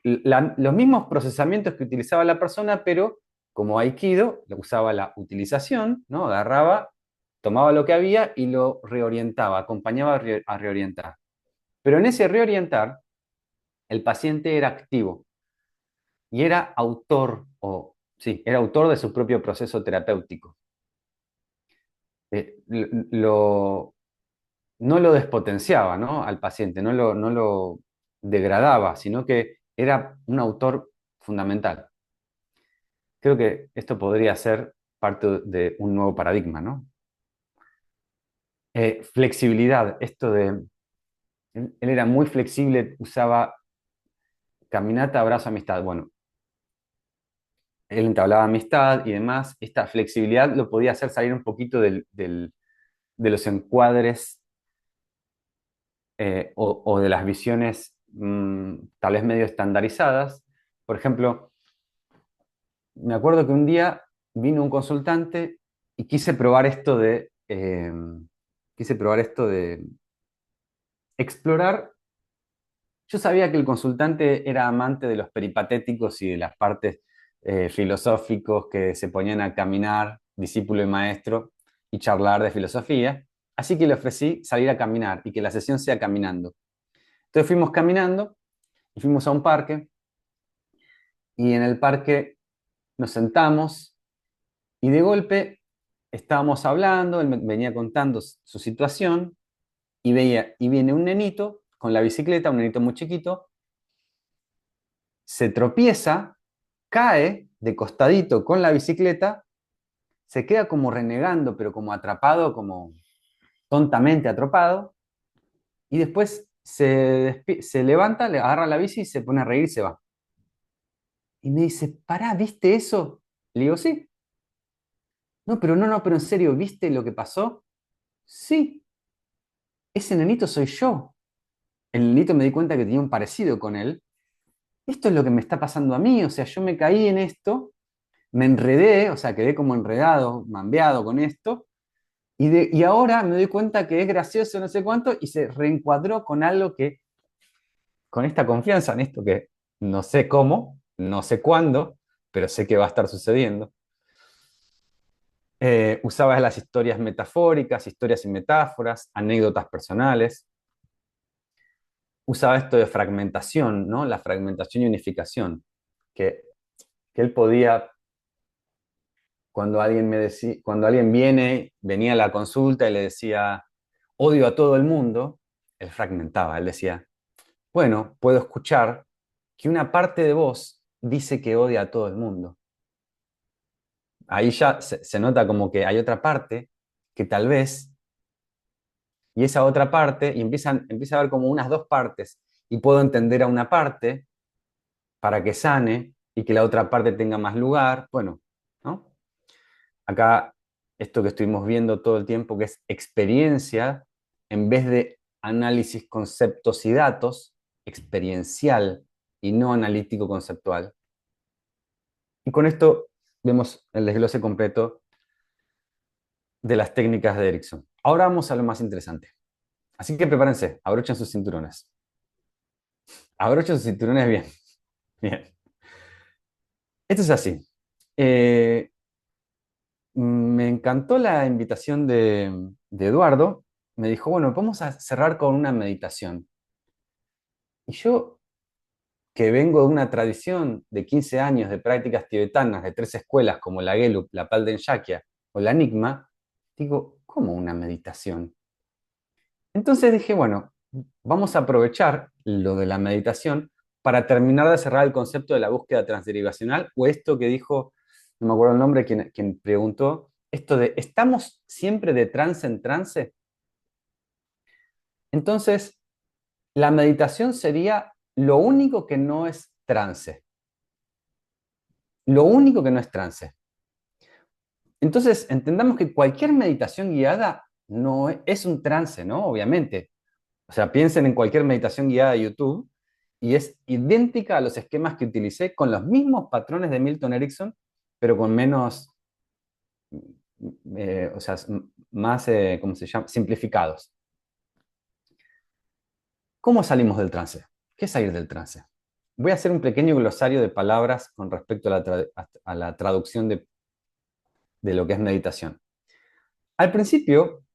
los mismos procesamientos que utilizaba la persona, pero como Aikido, usaba la utilización, ¿no? Agarraba, tomaba lo que había y lo reorientaba, acompañaba a reorientar. Pero en ese reorientar, el paciente era activo y era autor, o sí, era autor de su propio proceso terapéutico. Lo, no lo despotenciaba, ¿no? Al paciente, no lo degradaba, sino que era un autor fundamental. Creo que esto podría ser parte de un nuevo paradigma, ¿no? Flexibilidad, esto de... Él era muy flexible, usaba caminata, abrazo, amistad. Bueno, él entablaba amistad y demás. Esta flexibilidad lo podía hacer salir un poquito de los encuadres o de las visiones tal vez medio estandarizadas. Por ejemplo, me acuerdo que un día vino un consultante y quise probar esto de explorar. Yo sabía que el consultante era amante de los peripatéticos y de las partes filosóficos que se ponían a caminar, discípulo y maestro, y charlar de filosofía. Así que le ofrecí salir a caminar y que la sesión sea caminando. Entonces fuimos caminando y fuimos a un parque y en el parque nos sentamos y de golpe estábamos hablando, él me venía contando su situación y viene un nenito con la bicicleta, un nenito muy chiquito, se tropieza, cae de costadito con la bicicleta, se queda como renegando, pero como atrapado, como tontamente atrapado, y después se levanta, le agarra la bici y se pone a reír y se va. Y me dice, pará, ¿viste eso? Le digo, sí. No, pero en serio, ¿viste lo que pasó? Sí, ese nenito soy yo. El nenito me di cuenta que tenía un parecido con él. Esto es lo que me está pasando a mí, o sea, yo me caí en esto, me enredé, o sea, quedé como enredado, mambeado con esto, y ahora me doy cuenta que es gracioso, no sé cuánto, y se reencuadró con algo que, con esta confianza en esto que no sé cómo, no sé cuándo, pero sé que va a estar sucediendo. Usaba las historias metafóricas, historias y metáforas, anécdotas personales. Usaba esto de fragmentación, ¿no? La fragmentación y unificación, que, que él podía, cuando alguien venía a la consulta y le decía, odio a todo el mundo, él fragmentaba, él decía, bueno, puedo escuchar que una parte de vos dice que odia a todo el mundo. ahí ya se nota como que hay otra parte que tal vez, y esa otra parte, y empieza a haber como unas dos partes, y puedo entender a una parte para que sane y que la otra parte tenga más lugar. Bueno, ¿no? Acá, esto que estuvimos viendo todo el tiempo, que es experiencia, en vez de análisis conceptos y datos, experiencial y no analítico conceptual. Y con esto vemos el desglose completo de las técnicas de Erickson. Ahora vamos a lo más interesante. Así que prepárense, abrochen sus cinturones. Abrochen sus cinturones bien. Bien. Esto es así. Eh, Me encantó la invitación de Eduardo. Me dijo, bueno, vamos a cerrar con una meditación. Y yo, que vengo de una tradición de 15 años de prácticas tibetanas de tres escuelas como la Gelug, la Palden Shakya o la Nyingma, digo, ¿cómo una meditación? Entonces dije, bueno, vamos a aprovechar lo de la meditación para terminar de cerrar el concepto de la búsqueda transderivacional o esto que dijo, no me acuerdo el nombre, quien preguntó, esto de, ¿estamos siempre de trance en trance? Entonces, la meditación sería lo único que no es trance, lo único que no es trance. Entonces, entendamos que cualquier meditación guiada no es un trance, ¿no? Obviamente. O sea, piensen en cualquier meditación guiada de YouTube y es idéntica a los esquemas que utilicé con los mismos patrones de Milton Erickson, pero con menos, o sea, más, ¿cómo se llama? Simplificados. ¿Cómo salimos del trance? ¿Qué es salir del trance? Voy a hacer un pequeño glosario de palabras con respecto a la traducción de lo que es meditación. Al principio,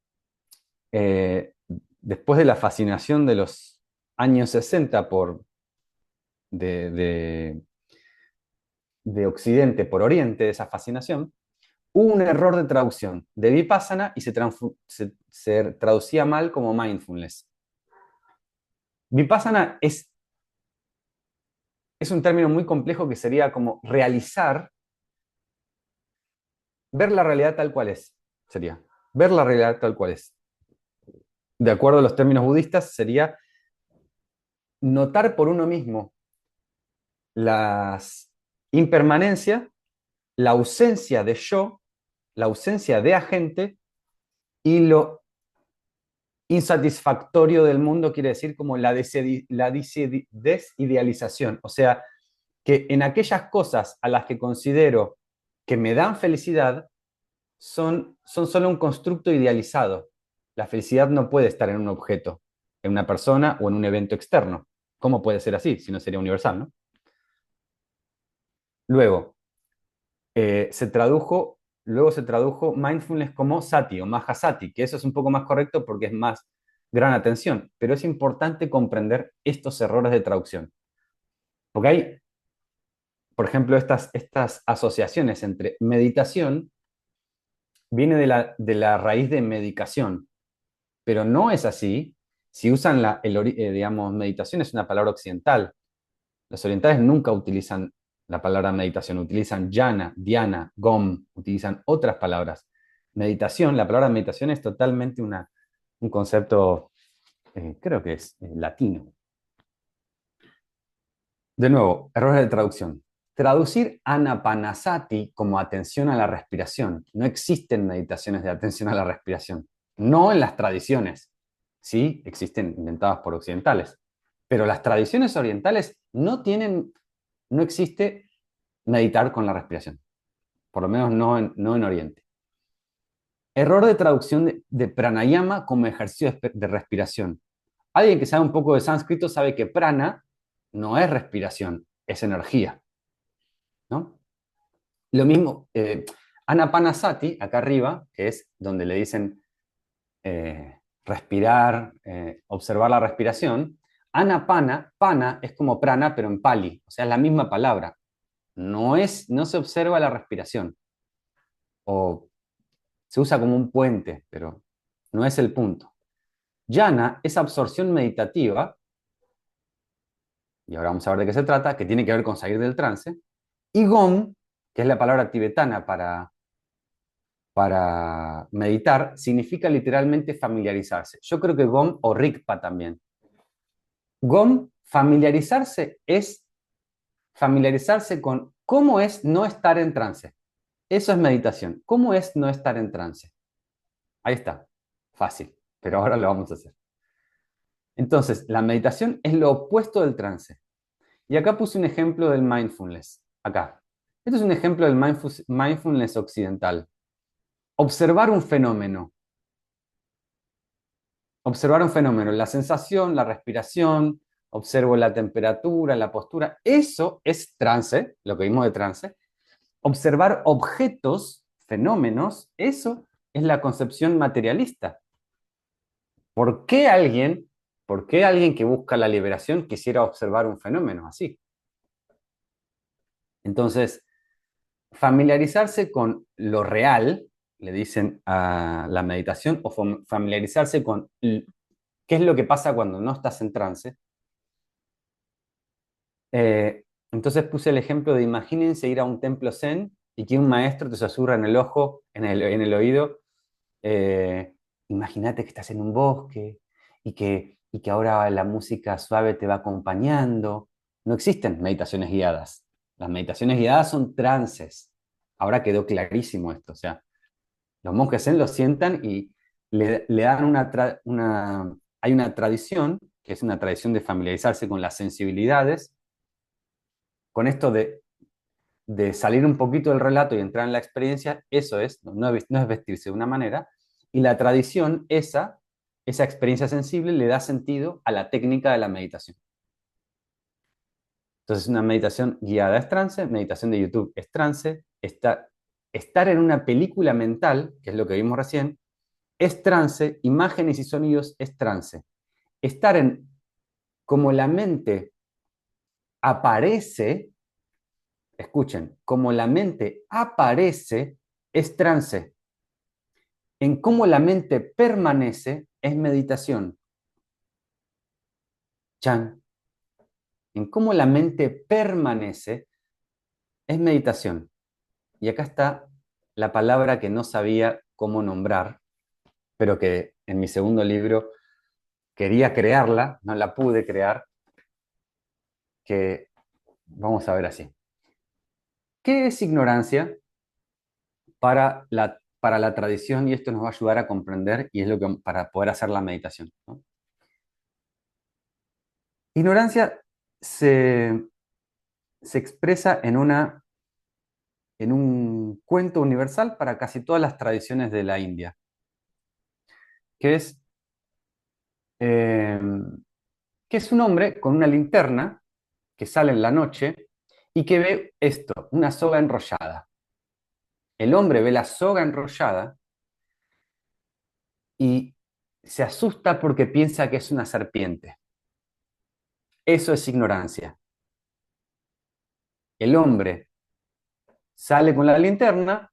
eh, después de la fascinación de los años 60 de, de Occidente por Oriente, de esa fascinación, hubo un error de traducción de Vipassana y se traducía mal como mindfulness. Vipassana es un término muy complejo que sería como realizar, ver la realidad tal cual es, sería, ver la realidad tal cual es. De acuerdo a los términos budistas, sería notar por uno mismo las impermanencia, la ausencia de yo, la ausencia de agente y lo insatisfactorio del mundo quiere decir como la desidealización. O sea, que en aquellas cosas a las que considero que me dan felicidad son solo un constructo idealizado. La felicidad no puede estar en un objeto, en una persona o en un evento externo. ¿Cómo puede ser así? Si no sería universal, ¿no? Luego, luego se tradujo mindfulness como sati o mahasati, que eso es un poco más correcto porque es más gran atención, pero es importante comprender estos errores de traducción. Porque hay, por ejemplo, estas asociaciones entre meditación, viene de la raíz de medicación, pero no es así. Si usan digamos, meditación es una palabra occidental. Los orientales nunca utilizan la palabra meditación, utilizan jhana, dhyana, gom, utilizan otras palabras. Meditación, la palabra meditación es totalmente un concepto, creo que es latino. De nuevo, errores de traducción. Traducir anapanasati como atención a la respiración. No existen meditaciones de atención a la respiración. No en las tradiciones. Sí, existen inventadas por occidentales. Pero las tradiciones orientales no existe meditar con la respiración. Por lo menos no en Oriente. Error de traducción de pranayama como ejercicio de respiración. Alguien que sabe un poco de sánscrito sabe que prana no es respiración, es energía, ¿no? Lo mismo, anapanasati, acá arriba, que es donde le dicen respirar, observar la respiración. Anapana, pana es como prana, pero en pali, o sea, es la misma palabra. No se observa la respiración, o se usa como un puente, pero no es el punto. Jhana es absorción meditativa, y ahora vamos a ver de qué se trata, que tiene que ver con salir del trance. Y Gom, que es la palabra tibetana para para meditar significa literalmente familiarizarse. Yo creo que Gom o Rigpa también. Gom, familiarizarse es familiarizarse con cómo es no estar en trance. Eso es meditación. ¿Cómo es no estar en trance? Ahí está. Fácil, pero ahora lo vamos a hacer. Entonces, la meditación es lo opuesto del trance. Y acá puse un ejemplo del mindfulness. Acá. Este es un ejemplo del mindfulness occidental. Observar un fenómeno. Observar un fenómeno. La sensación, la respiración, observo la temperatura, la postura. Eso es trance, lo que vimos de trance. Observar objetos, fenómenos, eso es la concepción materialista. ¿Por qué alguien, por qué alguien que busca la liberación quisiera observar un fenómeno así? Entonces, familiarizarse con lo real, le dicen a la meditación, o familiarizarse con qué es lo que pasa cuando no estás en trance. Entonces puse el ejemplo de imagínense ir a un templo zen y que un maestro te susurra en el ojo, en el oído, eh, imagínate que estás en un bosque y que ahora la música suave te va acompañando. No existen meditaciones guiadas. Las meditaciones guiadas son trances. Ahora quedó clarísimo esto. O sea, los monjes zen lo sientan y le dan hay una tradición, que es una tradición de familiarizarse con las sensibilidades, con esto de salir un poquito del relato y entrar en la experiencia, eso es, no es vestirse de una manera, y la tradición, esa experiencia sensible le da sentido a la técnica de la meditación. Entonces, una meditación guiada es trance, meditación de YouTube es trance, estar en una película mental, que es lo que vimos recién, es trance, imágenes y sonidos es trance. Estar en como la mente aparece, escuchen, como la mente aparece es trance. En cómo la mente permanece es meditación. Chan. En cómo la mente permanece es meditación. Y acá está la palabra que no sabía cómo nombrar, pero que en mi segundo libro quería crearla, no la pude crear, que vamos a ver así. ¿Qué es ignorancia para la tradición? Y esto nos va a ayudar a comprender y es lo que para poder hacer la meditación, ¿no? Ignorancia se, se expresa en un cuento universal para casi todas las tradiciones de la India, que es, eh, que es un hombre con una linterna que sale en la noche y que ve esto, una soga enrollada. El hombre ve la soga enrollada y se asusta porque piensa que es una serpiente. Eso es ignorancia. El hombre sale con la linterna,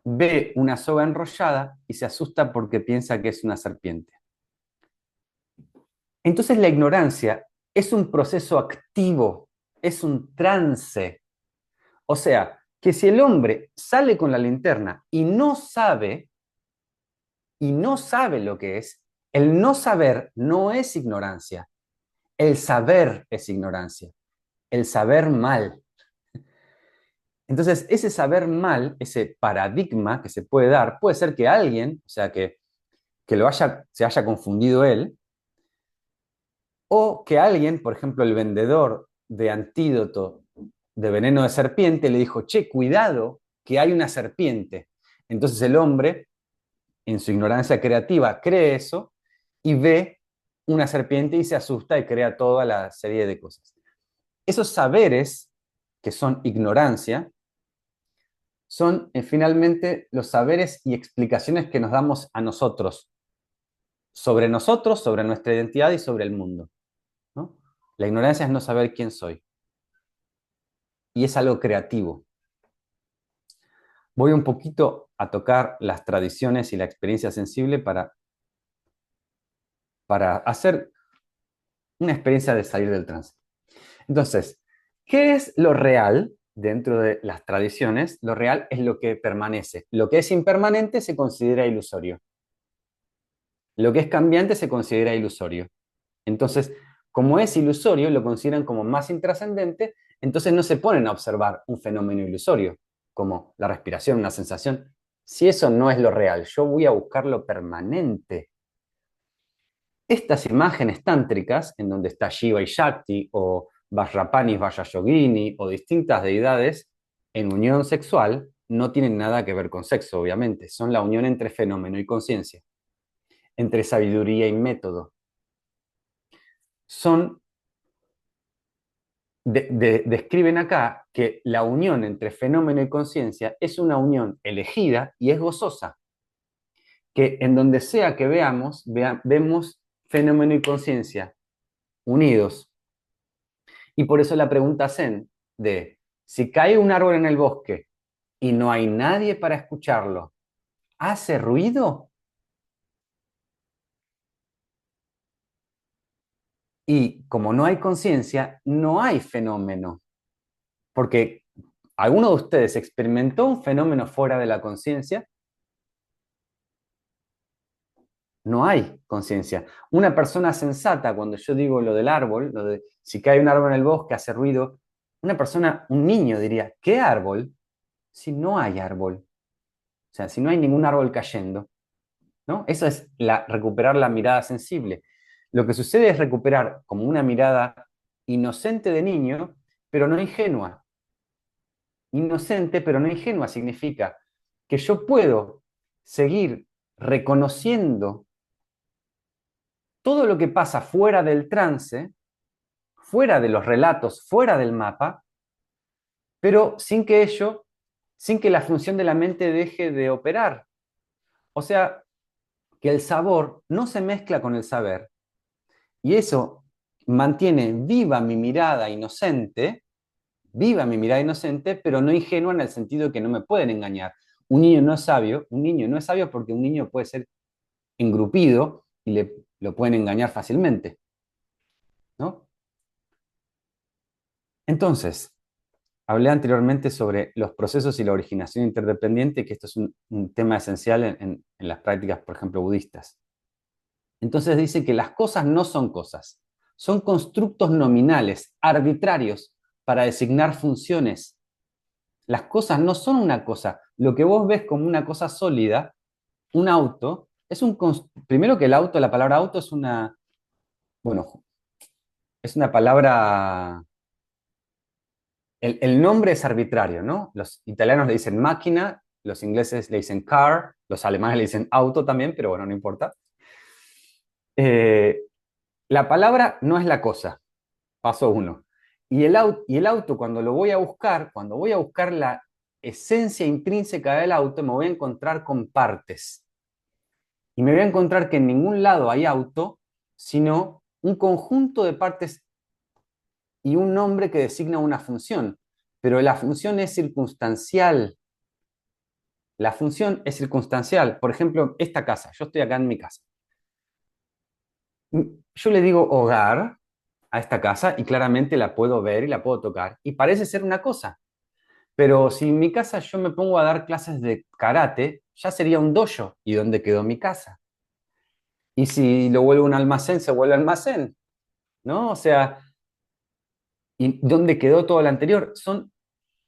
ve una soga enrollada y se asusta porque piensa que es una serpiente. Entonces la ignorancia es un proceso activo, es un trance. O sea, que si el hombre sale con la linterna y no sabe lo que es, el no saber no es ignorancia, el saber es ignorancia, el saber mal. Entonces, ese saber mal, ese paradigma que se puede dar, puede ser que alguien, o sea, que se haya confundido él, o que alguien, por ejemplo, el vendedor de antídoto de veneno de serpiente, le dijo, che, cuidado, que hay una serpiente. Entonces el hombre, en su ignorancia creativa, cree eso y ve una serpiente y se asusta y crea toda la serie de cosas. Esos saberes, que son ignorancia, son finalmente los saberes y explicaciones que nos damos a nosotros, sobre nuestra identidad y sobre el mundo, ¿no? La ignorancia es no saber quién soy y es algo creativo. Voy un poquito a tocar las tradiciones y la experiencia sensible para hacer una experiencia de salir del trance. Entonces, ¿qué es lo real? dentro de las tradiciones, lo real es lo que permanece. Lo que es impermanente se considera ilusorio. Lo que es cambiante se considera ilusorio. Entonces, como es ilusorio, lo consideran como más intrascendente, entonces no se ponen a observar un fenómeno ilusorio, como la respiración, una sensación. Si eso no es lo real, yo voy a buscar lo permanente. Estas imágenes tántricas, en donde está Shiva y Shakti, o Vajrapani, Vajrayogini, o distintas deidades en unión sexual, no tienen nada que ver con sexo, obviamente. Son la unión entre fenómeno y conciencia, entre sabiduría y método. Son describen acá que la unión entre fenómeno y conciencia es una unión elegida y es gozosa, que en donde sea que veamos, vemos fenómeno y conciencia unidos. Y por eso la pregunta Zen de si cae un árbol en el bosque y no hay nadie para escucharlo, ¿hace ruido? Y como no hay conciencia, no hay fenómeno, porque ¿alguno de ustedes experimentó un fenómeno fuera de la conciencia? No hay conciencia. Una persona sensata, cuando yo digo lo del árbol, lo de si cae un árbol en el bosque, hace ruido, una persona, un niño diría, ¿qué árbol? Si no hay árbol. O sea, si no hay ningún árbol cayendo, ¿no? Eso es recuperar la mirada sensible. Lo que sucede es recuperar como una mirada inocente de niño, pero no ingenua. Inocente, pero no ingenua significa que yo puedo seguir reconociendo todo lo que pasa fuera del trance, fuera de los relatos, fuera del mapa, pero sin que la función de la mente deje de operar. O sea, que el sabor no se mezcla con el saber y eso mantiene viva mi mirada inocente, pero no ingenua en el sentido de que no me pueden engañar. Un niño no es sabio, un niño no es sabio porque un niño puede ser engrupido y lo pueden engañar fácilmente, ¿no? Entonces, hablé anteriormente sobre los procesos y la originación interdependiente, que esto es un tema esencial en las prácticas, por ejemplo, budistas. Entonces dice que las cosas no son cosas, son constructos nominales, arbitrarios, para designar funciones. Las cosas no son una cosa. Lo que vos ves como una cosa sólida, un auto, primero que el auto, la palabra auto es bueno, es una palabra. El nombre es arbitrario, ¿no? Los italianos le dicen máquina, los ingleses le dicen car, los alemanes le dicen auto también, pero bueno, no importa. Eh, la palabra no es la cosa, paso uno. Y el auto, cuando lo voy a buscar, cuando voy a buscar la esencia intrínseca del auto, me voy a encontrar con partes. Y me voy a encontrar que en ningún lado hay auto, sino un conjunto de partes y un nombre que designa una función. Pero la función es circunstancial. La función es circunstancial. Por ejemplo, esta casa. Yo estoy acá en mi casa. Yo le digo hogar a esta casa y claramente la puedo ver y la puedo tocar. Y parece ser una cosa. Pero si en mi casa yo me pongo a dar clases de karate, ya sería un dojo. ¿Y dónde quedó mi casa? Y si lo vuelvo un almacén, se vuelve almacén, ¿no? O sea, ¿y dónde quedó todo lo anterior? Son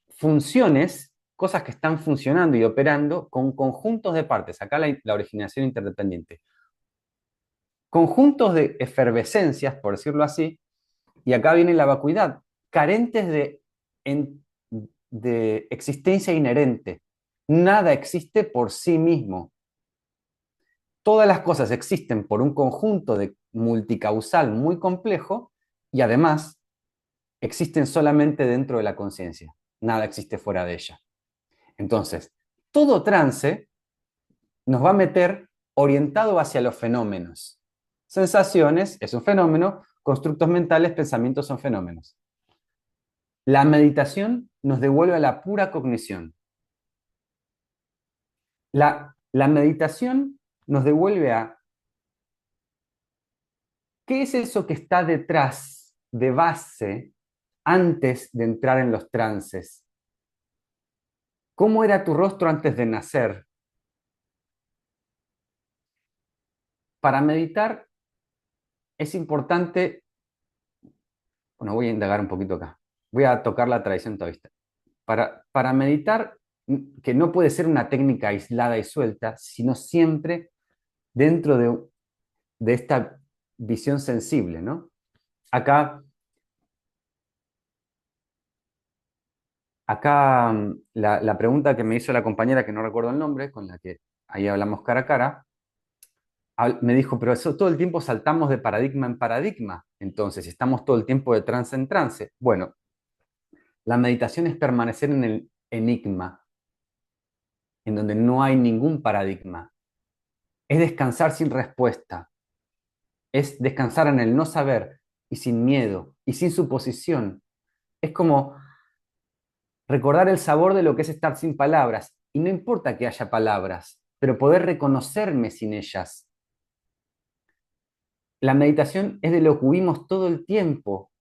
funciones, cosas que están funcionando y operando con conjuntos de partes. Acá la originación interdependiente. Conjuntos de efervescencias, por decirlo así, y acá viene la vacuidad, carentes de existencia inherente. Nada existe por sí mismo. Todas las cosas existen por un conjunto de multicausal muy complejo y además existen solamente dentro de la conciencia. Nada existe fuera de ella. Entonces, todo trance nos va a meter orientado hacia los fenómenos. Sensaciones es un fenómeno, constructos mentales, pensamientos son fenómenos. La meditación nos devuelve a la pura cognición. La meditación nos devuelve a qué es eso que está detrás, de base, antes de entrar en los trances. ¿Cómo era tu rostro antes de nacer? Para meditar es importante, bueno, voy a indagar un poquito acá. Voy a tocar la tradición taoísta. Para meditar, que no puede ser una técnica aislada y suelta, sino siempre dentro de esta visión sensible, ¿no? Acá, la pregunta que me hizo la compañera, que no recuerdo el nombre, con la que ahí hablamos cara a cara, me dijo, pero eso todo el tiempo saltamos de paradigma en paradigma, entonces estamos todo el tiempo de trance en trance. Bueno, la meditación es permanecer en el enigma, en donde no hay ningún paradigma. Es descansar sin respuesta, es descansar en el no saber y sin miedo y sin suposición. Es como recordar el sabor de lo que es estar sin palabras. Y no importa que haya palabras, pero poder reconocerme sin ellas. La meditación es de lo que huimos todo el tiempo.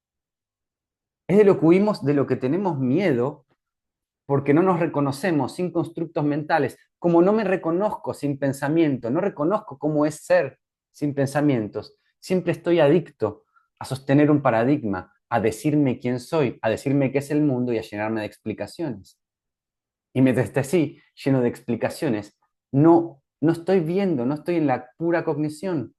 Es de lo que huimos, de lo que tenemos miedo, porque no nos reconocemos sin constructos mentales. Como no me reconozco sin pensamiento, no reconozco cómo es ser sin pensamientos, siempre estoy adicto a sostener un paradigma, a decirme quién soy, a decirme qué es el mundo y a llenarme de explicaciones. Y mientras esté así, lleno de explicaciones, no estoy viendo, no estoy en la pura cognición.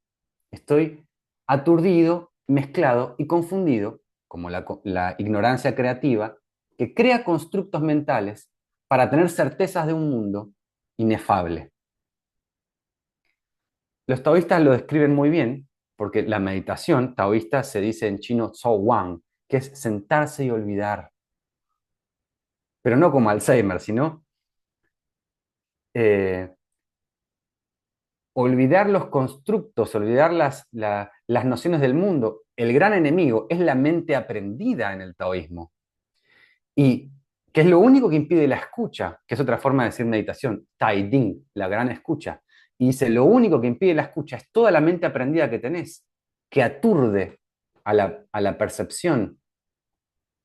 Estoy aturdido, mezclado y confundido, como la ignorancia creativa, que crea constructos mentales para tener certezas de un mundo inefable. Los taoístas lo describen muy bien, porque la meditación taoísta se dice en chino Zhou Wang, que es sentarse y olvidar, pero no como Alzheimer, sino eh, olvidar los constructos, olvidar las nociones del mundo. El gran enemigo es la mente aprendida en el taoísmo. Y que es lo único que impide la escucha, que es otra forma de decir meditación, Tai Ding, la gran escucha. Y dice, lo único que impide la escucha es toda la mente aprendida que tenés, que aturde a la percepción,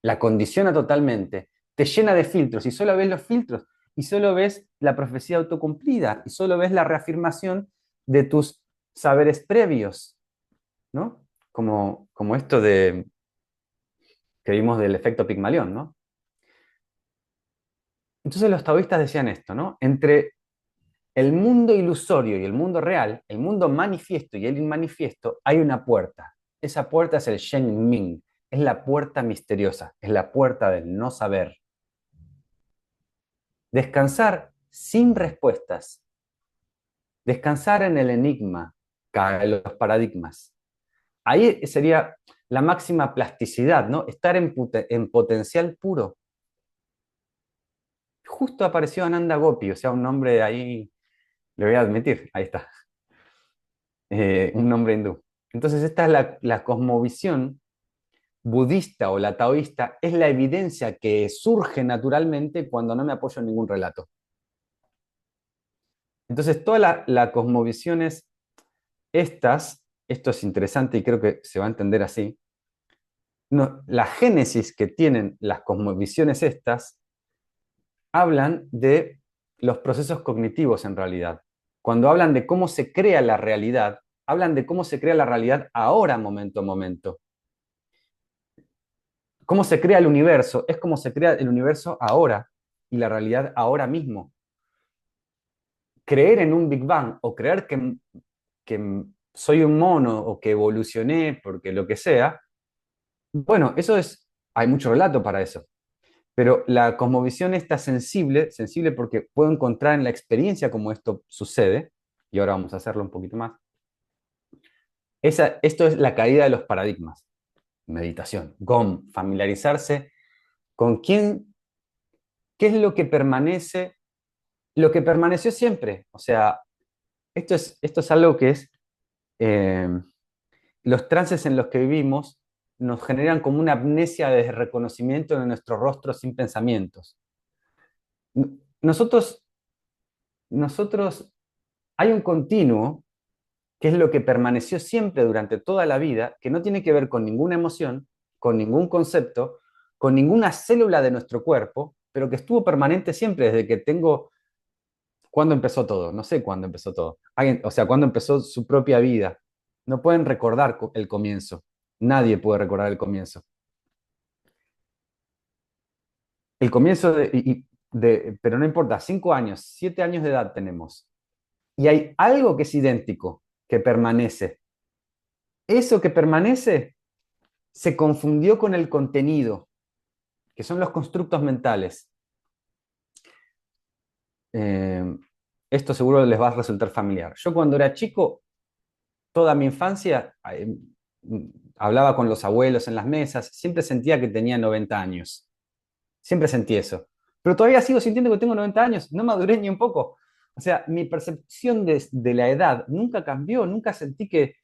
la condiciona totalmente, te llena de filtros y solo ves los filtros y solo ves la profecía autocumplida y solo ves la reafirmación de tus saberes previos, ¿no? Como esto que vimos del efecto Pigmalión, ¿no? Entonces los taoístas decían esto, ¿no? Entre el mundo ilusorio y el mundo real, el mundo manifiesto y el inmanifiesto, hay una puerta. Esa puerta es el Shen Ming, es la puerta misteriosa, es la puerta del no saber. Descansar sin respuestas, descansar en el enigma, en los paradigmas. Ahí sería la máxima plasticidad, ¿no? Estar en potencial puro. Justo apareció Ananda Gopi, o sea, un nombre ahí, le voy a admitir, ahí está, un nombre hindú. Entonces, esta es la cosmovisión budista o la taoísta, es la evidencia que surge naturalmente cuando no me apoyo en ningún relato. Entonces, todas las cosmovisiones esto es interesante y creo que se va a entender así, no, la génesis que tienen las cosmovisiones estas hablan de los procesos cognitivos en realidad. Cuando hablan de cómo se crea la realidad, hablan de cómo se crea la realidad ahora, momento a momento. Cómo se crea el universo, es como se crea el universo ahora y la realidad ahora mismo. Creer en un Big Bang o creer que soy un mono o que evolucioné porque lo que sea, bueno, eso es, hay mucho relato para eso. Pero la cosmovisión está sensible, sensible porque puedo encontrar en la experiencia cómo esto sucede, y ahora vamos a hacerlo un poquito más. Esto es la caída de los paradigmas. Meditación, GOM, familiarizarse con qué es lo que permaneció siempre. O sea, esto es algo que es, eh, los trances en los que vivimos nos generan como una amnesia de reconocimiento de nuestro rostro sin pensamientos. Nosotros, nosotros, hay un continuo que es lo que permaneció siempre durante toda la vida, que no tiene que ver con ninguna emoción, con ningún concepto, con ninguna célula de nuestro cuerpo, pero que estuvo permanente siempre, desde que tengo... ¿Cuándo empezó todo? No sé cuándo empezó todo. O sea, cuándo empezó su propia vida. No pueden recordar el comienzo. Nadie puede recordar el comienzo. El comienzo pero no importa, 5 años, 7 años de edad tenemos. Y hay algo que es idéntico, que permanece. Eso que permanece se confundió con el contenido, que son los constructos mentales. Eh, Esto seguro les va a resultar familiar. Yo cuando era chico, toda mi infancia, hablaba con los abuelos en las mesas, siempre sentía que tenía 90 años. Siempre sentí eso. Pero todavía sigo sintiendo que tengo 90 años, no maduré ni un poco. O sea, mi percepción de la edad nunca cambió, nunca sentí que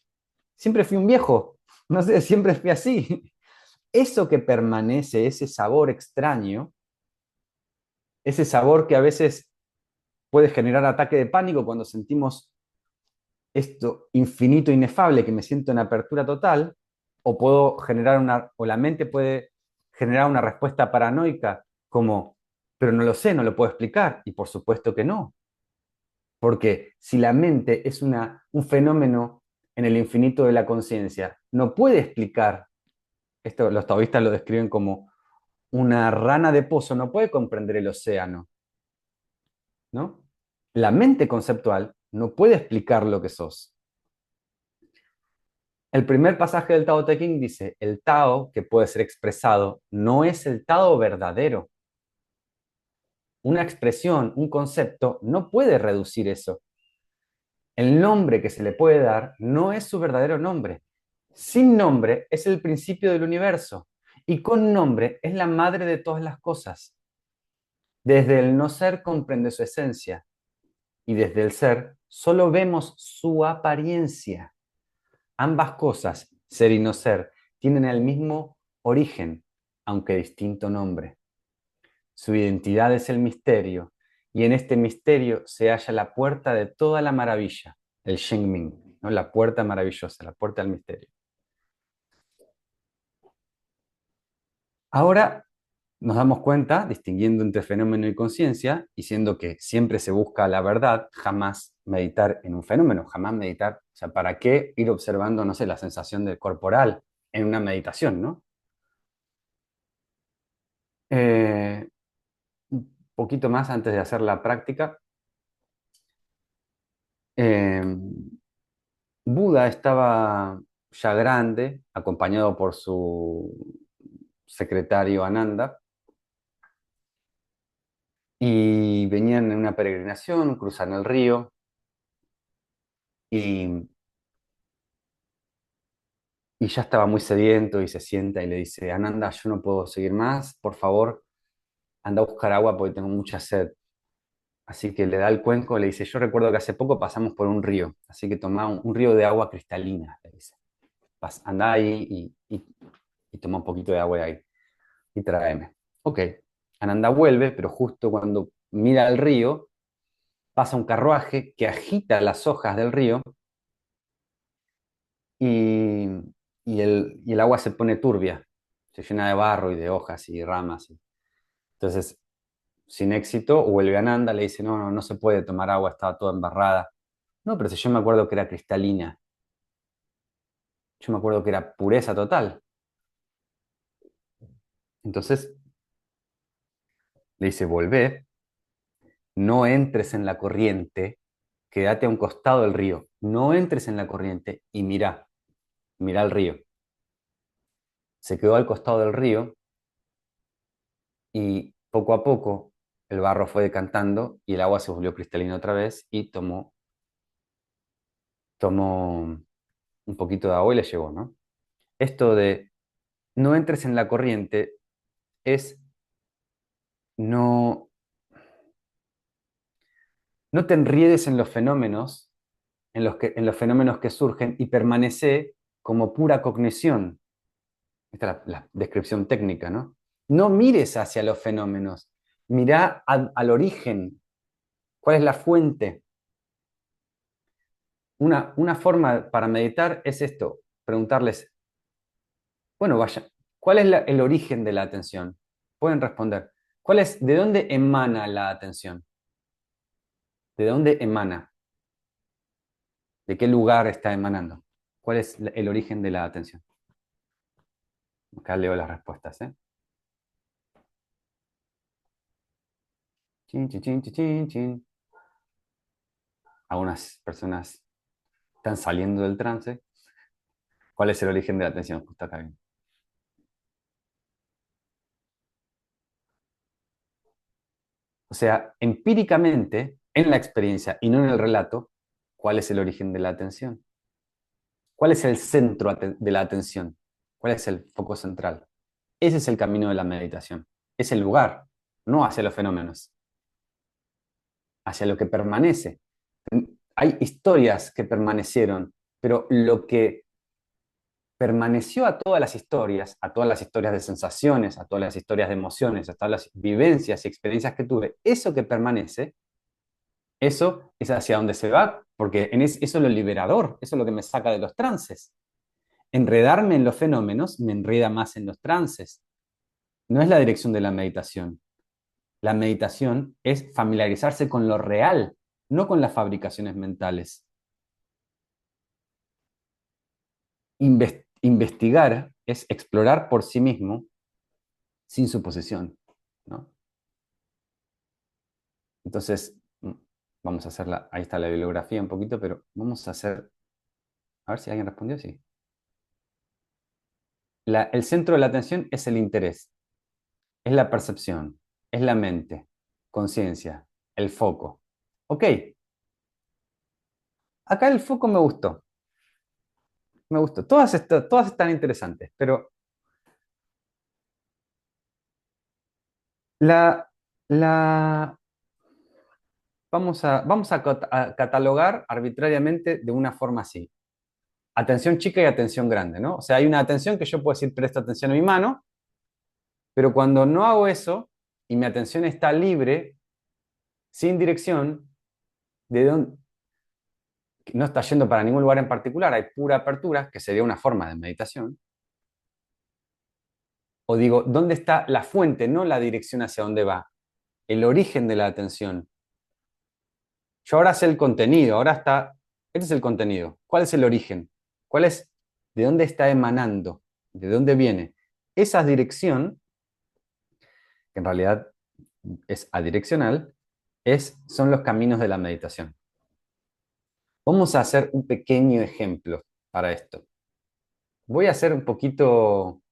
siempre fui un viejo. No sé, siempre fui así. Eso que permanece, ese sabor extraño, ese sabor que a veces puede generar ataque de pánico cuando sentimos esto infinito, inefable, que me siento en apertura total, o puedo generar o la mente puede generar una respuesta paranoica como, pero no lo sé, no lo puedo explicar, y por supuesto que no, porque si la mente es un fenómeno en el infinito de la conciencia, no puede explicar, esto los taoístas lo describen como una rana de pozo, no puede comprender el océano, ¿no? La mente conceptual no puede explicar lo que sos. El primer pasaje del Tao Te Ching dice, el Tao que puede ser expresado no es el Tao verdadero. Una expresión, un concepto, no puede reducir eso. El nombre que se le puede dar no es su verdadero nombre. Sin nombre es el principio del universo y con nombre es la madre de todas las cosas. Desde el no ser comprende su esencia y desde el ser solo vemos su apariencia. Ambas cosas, ser y no ser, tienen el mismo origen, aunque distinto nombre. Su identidad es el misterio, y en este misterio se halla la puerta de toda la maravilla, el Shengming, ¿no? La puerta maravillosa, la puerta del misterio. Ahora nos damos cuenta, distinguiendo entre fenómeno y conciencia, y siendo que siempre se busca la verdad, jamás meditar en un fenómeno, jamás meditar, o sea, ¿para qué ir observando, no sé, la sensación del corporal en una meditación, ¿no? Eh, un poquito más antes de hacer la práctica, eh, Buda estaba ya grande, acompañado por su secretario Ananda, y venían en una peregrinación, cruzan el río, y, y ya estaba muy sediento y se sienta y le dice, Ananda, yo no puedo seguir más, por favor, anda a buscar agua porque tengo mucha sed. Así que le da el cuenco, le dice, yo recuerdo que hace poco pasamos por un río, así que toma un río de agua cristalina, le dice. Anda ahí y toma un poquito de agua de ahí y tráeme. Ok, Ananda vuelve, pero justo cuando mira el río, pasa un carruaje que agita las hojas del río y, y el agua se pone turbia, se llena de barro y de hojas y ramas. Entonces, sin éxito, vuelve Ananda, le dice, no, no, no se puede tomar agua, estaba toda embarrada. No, pero si yo me acuerdo que era cristalina, yo me acuerdo que era pureza total. Entonces le dice, volvé, no entres en la corriente, quédate a un costado del río, no entres en la corriente y mira el río. Se quedó al costado del río y poco a poco el barro fue decantando y el agua se volvió cristalina otra vez y tomó un poquito de agua y le llevó, ¿no? Esto de no entres en la corriente es no, no te enriedes en los fenómenos, en los fenómenos que surgen y permanece como pura cognición. Esta es la descripción técnica, ¿no? No mires hacia los fenómenos, mira al origen, cuál es la fuente. Una forma para meditar es esto, preguntarles, bueno, vaya, ¿cuál es el origen de la atención? Pueden responder. ¿De dónde emana la atención? ¿De dónde emana? ¿De qué lugar está emanando? ¿Cuál es el origen de la atención? Acá leo las respuestas, ¿eh? Chin, chin, chin, chin, chin, chin. Algunas personas están saliendo del trance. ¿Cuál es el origen de la atención? Justo acá viene. O sea, empíricamente, en la experiencia y no en el relato, ¿cuál es el origen de la atención? ¿Cuál es el centro de la atención? ¿Cuál es el foco central? Ese es el camino de la meditación. Es el lugar, no hacia los fenómenos, hacia lo que permanece. Hay historias que permanecieron, pero lo que permaneció a todas las historias de sensaciones, a todas las historias de emociones, a todas las vivencias y experiencias que tuve, eso que permanece, eso es hacia donde se va, porque eso es lo liberador, eso es lo que me saca de los trances. Enredarme en los fenómenos me enreda más en los trances. No es la dirección de la meditación. La meditación es familiarizarse con lo real, no con las fabricaciones mentales. Investigar es explorar por sí mismo sin suposición, ¿no? Entonces, vamos a hacerla, ahí está la bibliografía un poquito, pero vamos a hacer, a ver si alguien respondió, sí. El centro de la atención es el interés, es la percepción, es la mente, conciencia, el foco. Ok, acá el foco me gustó, me gustó. Todas están interesantes, pero la, la, a catalogar arbitrariamente de una forma así. Atención chica y atención grande, ¿no? O sea, hay una atención que yo puedo decir, presto atención a mi mano, pero cuando no hago eso y mi atención está libre, sin dirección, de dónde, no está yendo para ningún lugar en particular, hay pura apertura, que sería una forma de meditación. O digo, ¿dónde está la fuente, no la dirección hacia dónde va? El origen de la atención. Yo ahora sé el contenido, este es el contenido. ¿Cuál es el origen? ¿Cuál es, de dónde está emanando? ¿De dónde viene? Esa dirección, que en realidad es adireccional, son los caminos de la meditación. Vamos a hacer un pequeño ejemplo para esto. Voy a hacer un poquito,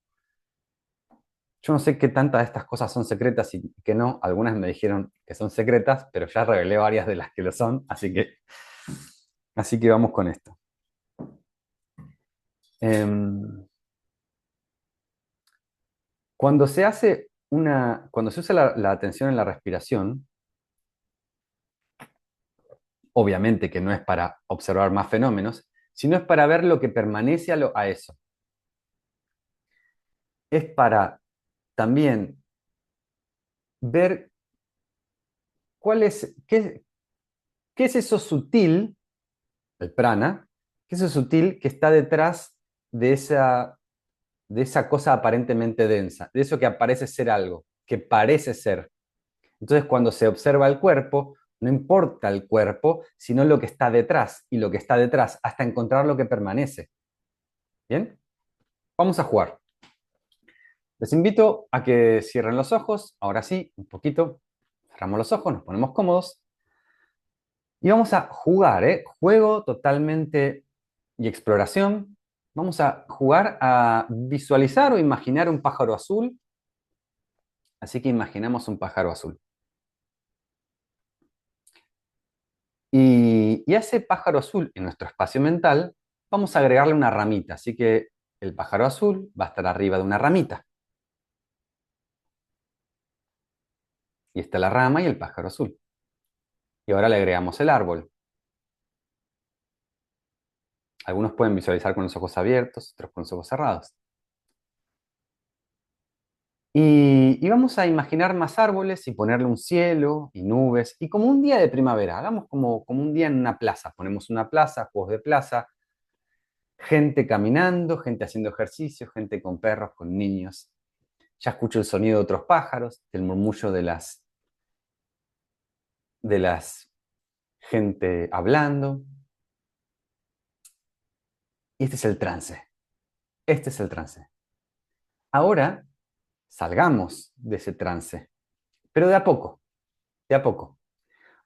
yo no sé qué tantas de estas cosas son secretas y qué no. Algunas me dijeron que son secretas, pero ya revelé varias de las que lo son, así que vamos con esto. Em, cuando se usa la atención en la respiración, obviamente que no es para observar más fenómenos, sino es para ver lo que permanece a eso. Es para también ver qué es eso sutil, el prana, qué es eso sutil que está detrás de esa cosa aparentemente densa, de eso que parece ser algo, que parece ser. Entonces, cuando se observa el cuerpo, no importa el cuerpo, sino lo que está detrás, y lo que está detrás, hasta encontrar lo que permanece. ¿Bien? Vamos a jugar. Les invito a que cierren los ojos, ahora sí, un poquito. Cerramos los ojos, nos ponemos cómodos y vamos a jugar, ¿eh? Juego totalmente y exploración. Vamos a jugar a visualizar o imaginar un pájaro azul. Así que imaginamos un pájaro azul. Y a ese pájaro azul, en nuestro espacio mental, vamos a agregarle una ramita. Así que el pájaro azul va a estar arriba de una ramita. Y está la rama y el pájaro azul. Y ahora le agregamos el árbol. Algunos pueden visualizar con los ojos abiertos, otros con los ojos cerrados. Y vamos a imaginar más árboles y ponerle un cielo y nubes. Y como un día de primavera, hagamos como un día en una plaza. Ponemos una plaza, juegos de plaza, gente caminando, gente haciendo ejercicio, gente con perros, con niños. ya escucho el sonido de otros pájaros, el murmullo de las gente hablando. Y este es el trance. Este es el trance. Ahora salgamos de ese trance, pero de a poco, de a poco.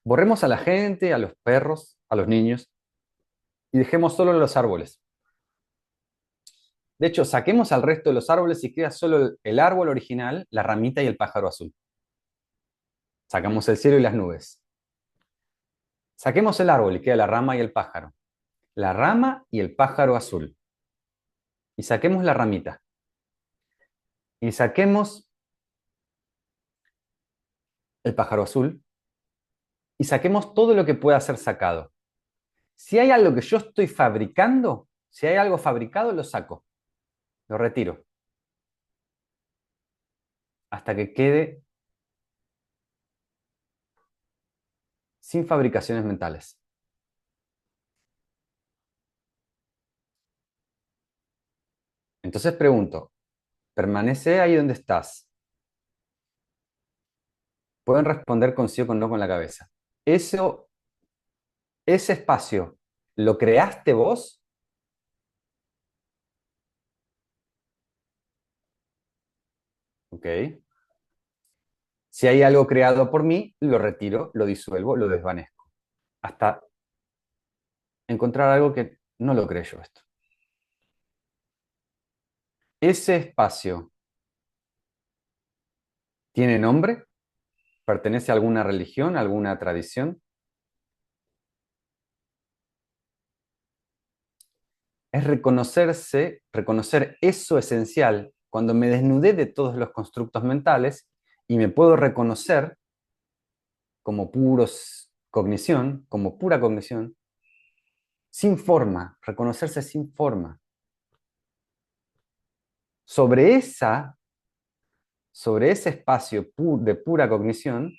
Borremos a la gente, a los perros, a los niños y dejemos solo los árboles. De hecho, saquemos al resto de los árboles y queda solo el árbol original, la ramita y el pájaro azul. Sacamos el cielo y las nubes. Saquemos el árbol y queda la rama y el pájaro. La rama y el pájaro azul. Y saquemos la ramita. Y saquemos el pájaro azul. Y saquemos todo lo que pueda ser sacado. Si hay algo que yo estoy fabricando, si hay algo fabricado, lo saco. Lo retiro. Hasta que quede sin fabricaciones mentales. Entonces pregunto, ¿permanece ahí donde estás? Pueden responder con sí o con no con la cabeza. Eso, ese espacio, ¿lo creaste vos? Ok. Si hay algo creado por mí, lo retiro, lo disuelvo, lo desvanezco. Hasta encontrar algo que no lo creo yo esto. ¿Ese espacio tiene nombre? ¿Pertenece a alguna religión, a alguna tradición? Es reconocerse, reconocer eso esencial cuando me desnudé de todos los constructos mentales y me puedo reconocer como cognición, como pura cognición, sin forma, reconocerse sin forma. Sobre sobre ese espacio de pura cognición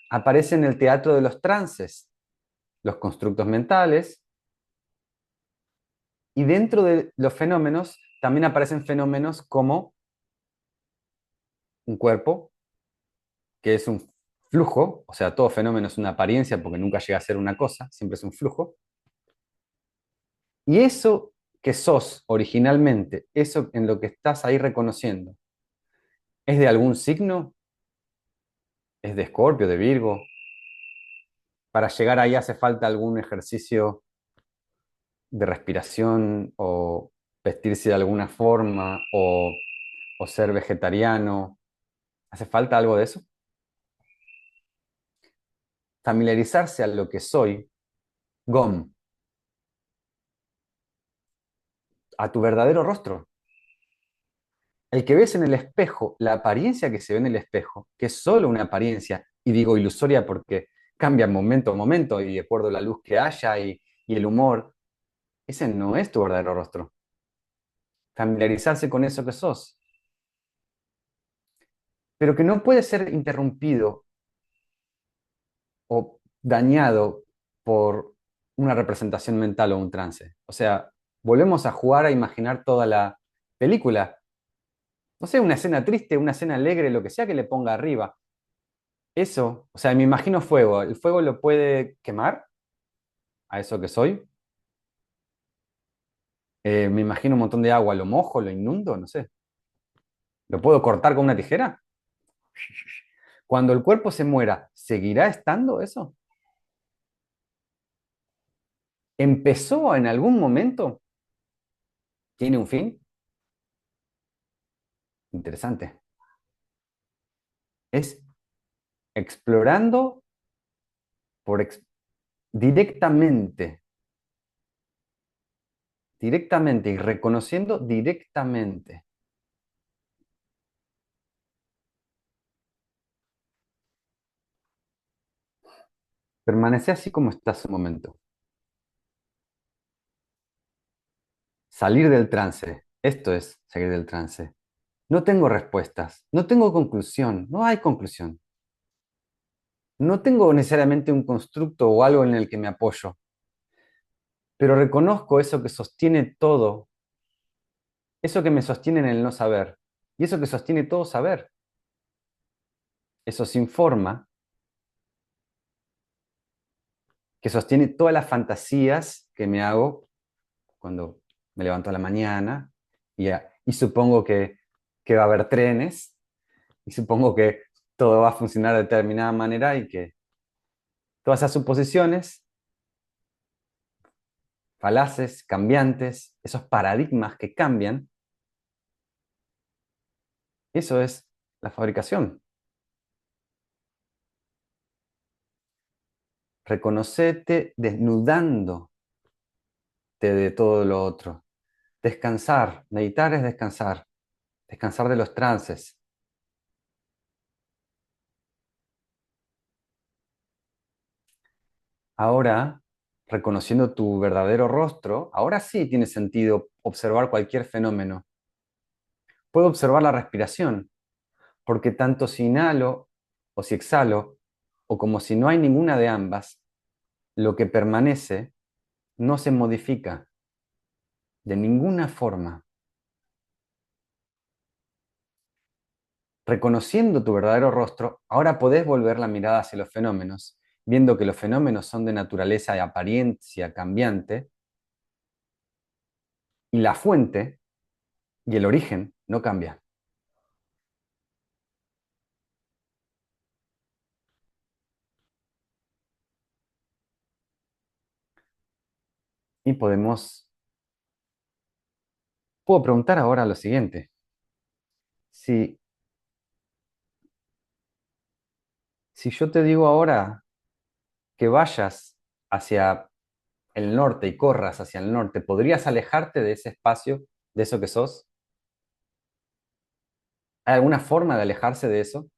aparece en el teatro de los trances, los constructos mentales, y dentro de los fenómenos también aparecen fenómenos como un cuerpo, que es un flujo, o sea, todo fenómeno es una apariencia porque nunca llega a ser una cosa, siempre es un flujo. Y eso que sos originalmente, eso en lo que estás ahí reconociendo, ¿es de algún signo? ¿Es de Escorpio, de Virgo? ¿Para llegar ahí hace falta algún ejercicio de respiración o vestirse de alguna forma o ser vegetariano? ¿Hace falta algo de eso? Familiarizarse a lo que soy, GOM, a tu verdadero rostro. El que ves en el espejo, la apariencia que se ve en el espejo, que es solo una apariencia, y digo ilusoria porque cambia momento a momento y de acuerdo a la luz que haya y el humor, ese no es tu verdadero rostro. Familiarizarse con eso que sos, pero que no puede ser interrumpido o dañado por una representación mental o un trance. O sea, volvemos a jugar a imaginar toda la película. No sé, una escena triste, una escena alegre, lo que sea que le ponga arriba. Eso, o sea, me imagino fuego. ¿El fuego lo puede quemar a eso que soy? Me imagino un montón de agua, lo mojo, lo inundo, no sé. ¿Lo puedo cortar con una tijera? Cuando el cuerpo se muera, ¿seguirá estando eso? ¿Empezó en algún momento? ¿Tiene un fin? Interesante. Es explorando por directamente, directamente y reconociendo directamente. Permanece así como estás un momento. Salir del trance. Esto es salir del trance. No tengo respuestas, no tengo conclusión, no hay conclusión. No tengo necesariamente un constructo o algo en el que me apoyo, pero reconozco eso que sostiene todo, eso que me sostiene en el no saber. Y eso que sostiene todo saber, eso sin forma, que sostiene todas las fantasías que me hago cuando me levanto a la mañana y supongo que va a haber trenes y supongo que todo va a funcionar de determinada manera y que todas esas suposiciones falaces, cambiantes, esos paradigmas que cambian, eso es la fabricación. Reconocerte desnudándote de todo lo otro. Descansar, meditar es descansar, descansar de los trances. Ahora, reconociendo tu verdadero rostro, ahora sí tiene sentido observar cualquier fenómeno. Puedo observar la respiración, porque tanto si inhalo o si exhalo, o como si no hay ninguna de ambas, lo que permanece no se modifica de ninguna forma. Reconociendo tu verdadero rostro, ahora podés volver la mirada hacia los fenómenos, viendo que los fenómenos son de naturaleza de apariencia cambiante y la fuente y el origen no cambia. Y puedo preguntar ahora lo siguiente. Si, si yo te digo ahora que vayas hacia el norte y corras hacia el norte, ¿podrías alejarte de ese espacio, de eso que sos? ¿Hay alguna forma de alejarse de eso?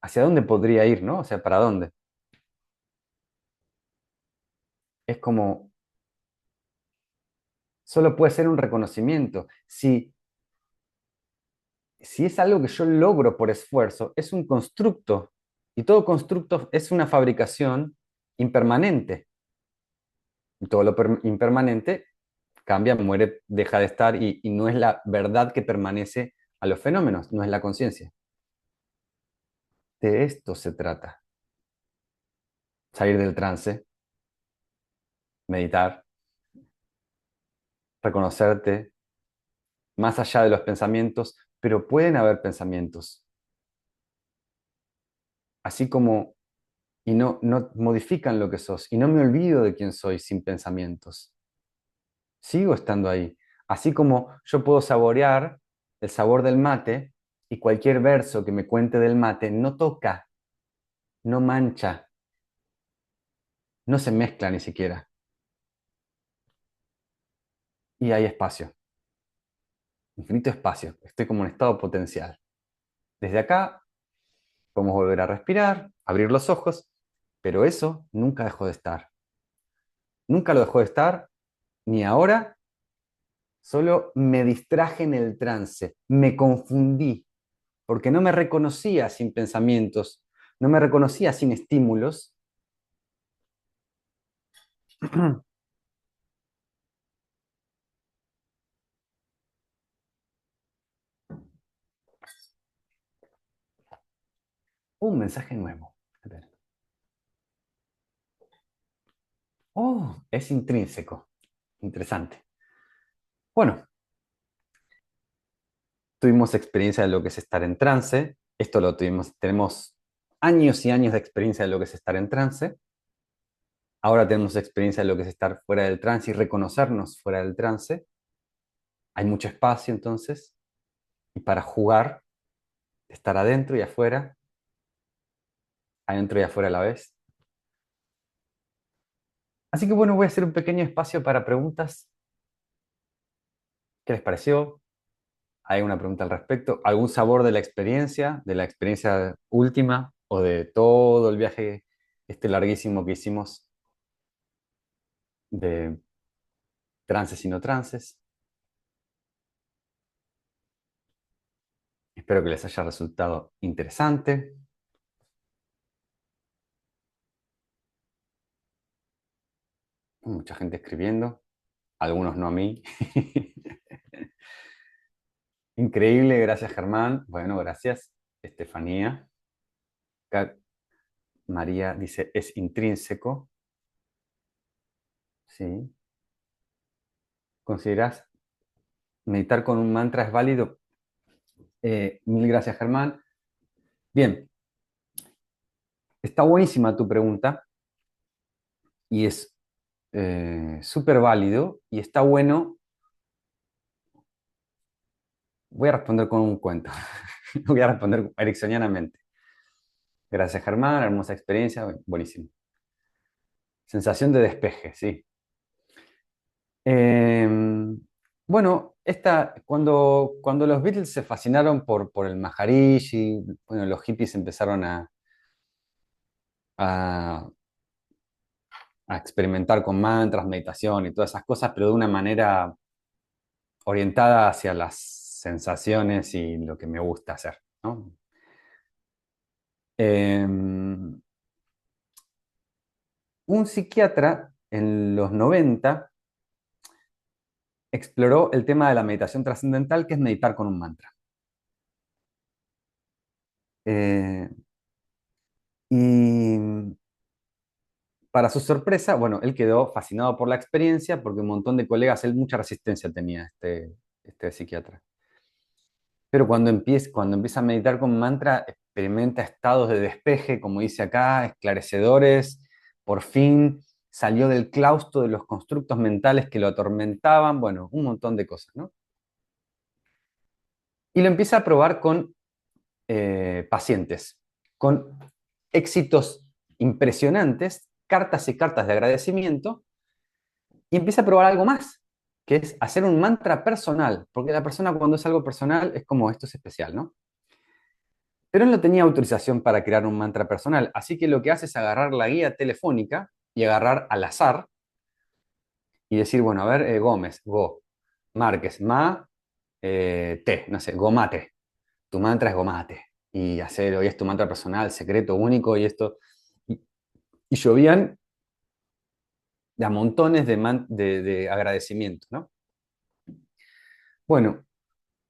¿Hacia dónde podría ir, no? O sea, ¿para dónde? Es como, solo puede ser un reconocimiento. Si es algo que yo logro por esfuerzo, es un constructo. Y todo constructo es una fabricación impermanente. Y todo lo impermanente cambia, muere, deja de estar y no es la verdad que permanece a los fenómenos, no es la conciencia. De esto se trata. Salir del trance, meditar, reconocerte más allá de los pensamientos, pero pueden haber pensamientos. Así como, y no modifican lo que sos, y no me olvido de quién soy sin pensamientos. Sigo estando ahí. Así como yo puedo saborear el sabor del mate y cualquier verso que me cuente del mate no toca, no mancha, no se mezcla ni siquiera. Y hay espacio, infinito espacio. Estoy como en estado potencial. Desde acá podemos volver a respirar, abrir los ojos, pero eso nunca dejó de estar. Nunca lo dejó de estar, ni ahora, solo me distraje en el trance, me confundí, porque no me reconocía sin pensamientos, no me reconocía sin estímulos. Un mensaje nuevo. A ver. Oh, es intrínseco. Interesante. Bueno, tuvimos experiencia de lo que es estar en trance. Esto lo tuvimos, tenemos años y años de experiencia de lo que es estar en trance. Ahora tenemos experiencia de lo que es estar fuera del trance y reconocernos fuera del trance. Hay mucho espacio entonces. Y para jugar, estar adentro y afuera, adentro y afuera a la vez. Así que bueno, voy a hacer un pequeño espacio para preguntas. ¿Qué les pareció? ¿Hay una pregunta al respecto? ¿Algún sabor de la experiencia última o de todo el viaje este larguísimo que hicimos de trances y no trances? Espero que les haya resultado interesante. Mucha gente escribiendo. algunos no a mí. Increíble, gracias Germán. Bueno, gracias Estefanía. Acá María dice, es intrínseco. ¿Sí? ¿Consideras meditar con un mantra es válido? Mil gracias Germán. Bien, está buenísima tu pregunta y es súper válido y está bueno. Voy a responder con un cuento. Voy a responder ericksonianamente. Gracias Germán, hermosa experiencia, buenísimo. Sensación de despeje, sí. Eh, bueno, cuando los Beatles se fascinaron por el Maharishi, bueno, los hippies empezaron a, a experimentar con mantras, meditación y todas esas cosas, pero de una manera orientada hacia las sensaciones y lo que me gusta hacer, ¿no? Eh, un psiquiatra en los 90 exploró el tema de la meditación trascendental, que es meditar con un mantra. Eh, y para su sorpresa, bueno, él quedó fascinado por la experiencia porque un montón de colegas, él mucha resistencia tenía, este psiquiatra. Pero cuando empieza a meditar con mantra, experimenta estados de despeje, como dice acá, esclarecedores, por fin salió del claustro de los constructos mentales que lo atormentaban, bueno, un montón de cosas, ¿no? Y lo empieza a probar con pacientes, con éxitos impresionantes, cartas y cartas de agradecimiento, y empieza a probar algo más, que es hacer un mantra personal, porque la persona cuando es algo personal es como esto es especial, ¿no? Pero él no tenía autorización para crear un mantra personal, así que lo que hace es agarrar la guía telefónica y agarrar al azar y decir, bueno, a ver, Gómez, Go, Márquez, Ma, Te, no sé, Gomate, tu mantra es Gomate, y hacer, hoy es tu mantra personal, secreto, único, y esto, y llovían de a montones de agradecimientos, ¿no? Bueno,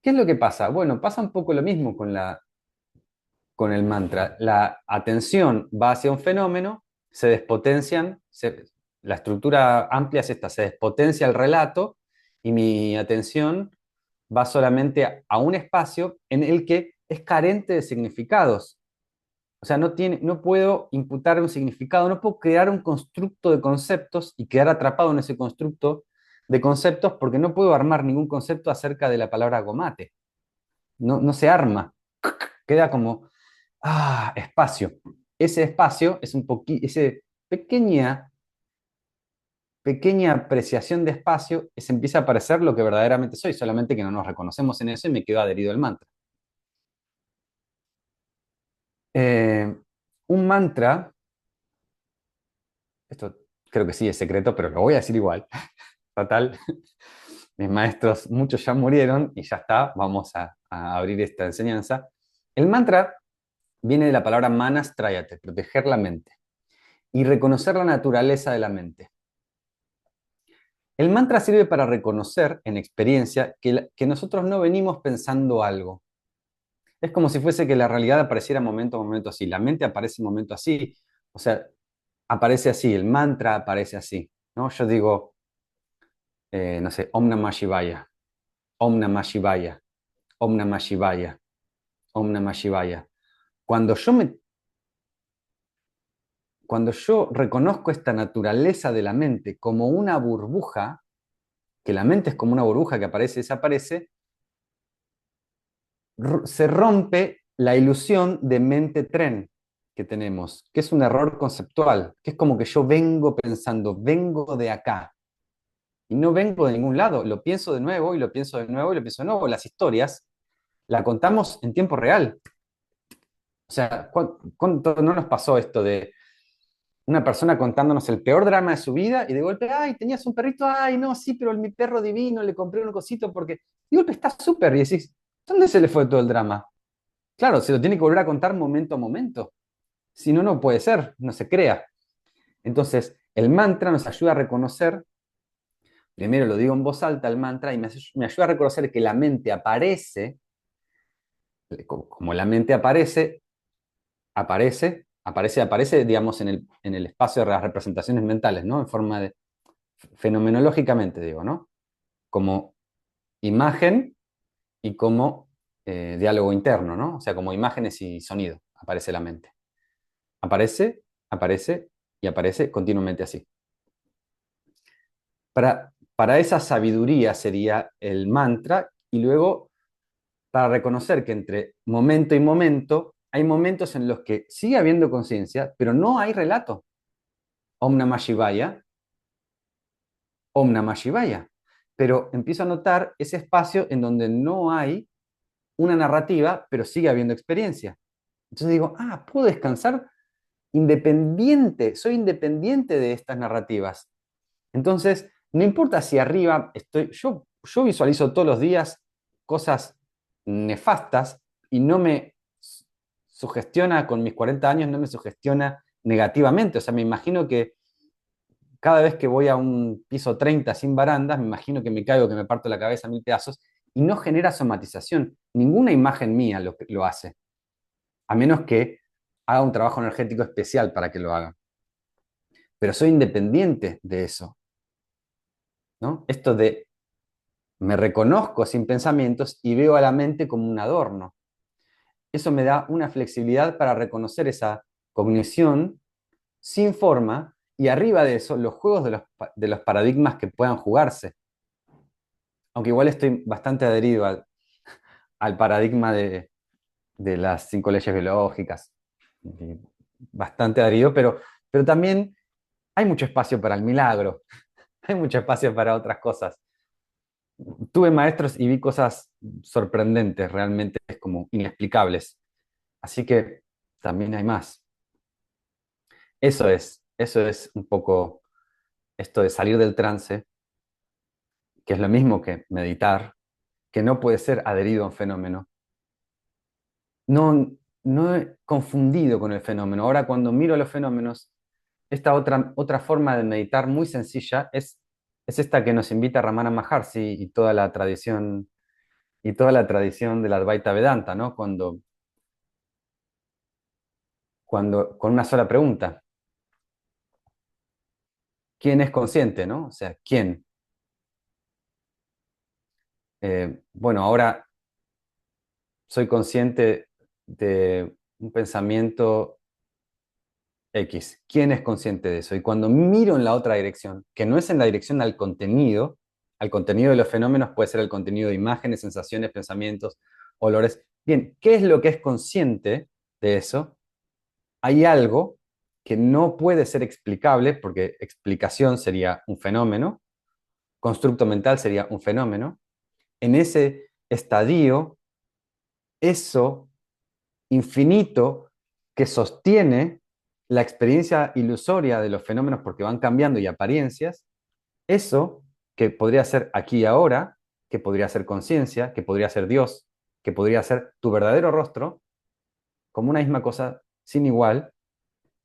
¿qué es lo que pasa? Bueno, pasa un poco lo mismo con el mantra. La atención va hacia un fenómeno, se despotencian, la estructura amplia es esta, se despotencia el relato y mi atención va solamente a un espacio en el que es carente de significados. O sea, no puedo imputar un significado, no puedo crear un constructo de conceptos y quedar atrapado en ese constructo de conceptos porque no puedo armar ningún concepto acerca de la palabra gomate. No se arma. Queda como, espacio. Ese espacio es un poquito, ese pequeña apreciación de espacio, se empieza a parecer lo que verdaderamente soy, solamente que no nos reconocemos en eso y me quedo adherido al mantra. Eh, un mantra, esto creo que sí es secreto, pero lo voy a decir igual. Total, mis maestros, muchos ya murieron y ya está, vamos a abrir esta enseñanza. El mantra viene de la palabra manas tráyate, proteger la mente y reconocer la naturaleza de la mente. El mantra sirve para reconocer en experiencia que nosotros no venimos pensando algo. Es como si fuese que la realidad apareciera momento a momento así, la mente aparece momento así, o sea, aparece así, el mantra aparece así, ¿no? Yo digo, no sé, Om Namah Shivaya, Om Namah Shivaya, Om Namah Shivaya, Om Namah Shivaya. Cuando yo me, cuando yo reconozco esta naturaleza de la mente como una burbuja, que la mente es como una burbuja que aparece y desaparece, se rompe la ilusión de mente-tren que tenemos, que es un error conceptual, que es como que yo vengo pensando, vengo de acá, y no vengo de ningún lado, lo pienso de nuevo y lo pienso de nuevo y lo pienso de nuevo. Las historias la contamos en tiempo real. O sea, ¿cuánto no nos pasó esto de una persona contándonos el peor drama de su vida y de golpe, ay, tenías un perrito, ay, no, sí, pero mi perro divino, le compré un cosito porque, de golpe está súper, y decís, ¿dónde se le fue todo el drama? Claro, se lo tiene que volver a contar momento a momento. Si no, no puede ser, no se crea. Entonces, el mantra nos ayuda a reconocer, Primero lo digo en voz alta el mantra y me ayuda a reconocer que la mente aparece, como la mente aparece, digamos, en el espacio de las representaciones mentales, ¿no? En forma de, fenomenológicamente digo, ¿no? Como imagen y como diálogo interno, ¿no? O sea, como imágenes y sonido, aparece la mente. Aparece, aparece y aparece continuamente así. Para esa sabiduría sería el mantra y luego para reconocer que entre momento y momento hay momentos en los que sigue habiendo conciencia, pero no hay relato. Om Namah Shivaya, Om Namah Shivaya. Pero empiezo a notar ese espacio en donde no hay una narrativa, pero sigue habiendo experiencia. Entonces digo, puedo descansar independiente, soy independiente de estas narrativas. Entonces, no importa si arriba estoy, yo visualizo todos los días cosas nefastas y no me sugestiona, con mis 40 años, no me sugestiona negativamente. O sea, me imagino que cada vez que voy a un piso 30 sin barandas, me imagino que me caigo, que me parto la cabeza a mil pedazos y no genera somatización. Ninguna imagen mía lo hace, a menos que haga un trabajo energético especial para que lo haga. Pero soy independiente de eso, ¿no? Esto de me reconozco sin pensamientos y veo a la mente como un adorno. Eso me da una flexibilidad para reconocer esa cognición sin forma y arriba de eso los juegos de los paradigmas que puedan jugarse. Aunque igual estoy bastante adherido al paradigma de las 5 leyes biológicas. Bastante adherido, pero también hay mucho espacio para el milagro, hay mucho espacio para otras cosas. Tuve maestros y vi cosas sorprendentes, realmente como inexplicables. Así que también hay más. Eso es un poco esto de salir del trance, que es lo mismo que meditar, que no puede ser adherido a un fenómeno. No, no he confundido con el fenómeno. Ahora cuando miro los fenómenos, esta otra forma de meditar muy sencilla es esta que nos invita Ramana Maharshi y toda la tradición de la Advaita Vedanta, ¿no? Con una sola pregunta, ¿quién es consciente, no? O sea, ¿quién? Bueno, ahora soy consciente de un pensamiento X. ¿Quién es consciente de eso? Y cuando miro en la otra dirección, que no es en la dirección al contenido de los fenómenos puede ser el contenido de imágenes, sensaciones, pensamientos, olores. Bien, ¿qué es lo que es consciente de eso? Hay algo que no puede ser explicable, porque explicación sería un fenómeno, constructo mental sería un fenómeno. En ese estadio, eso infinito que sostiene la experiencia ilusoria de los fenómenos porque van cambiando y apariencias, eso que podría ser aquí y ahora, que podría ser conciencia, que podría ser Dios, que podría ser tu verdadero rostro, como una misma cosa sin igual,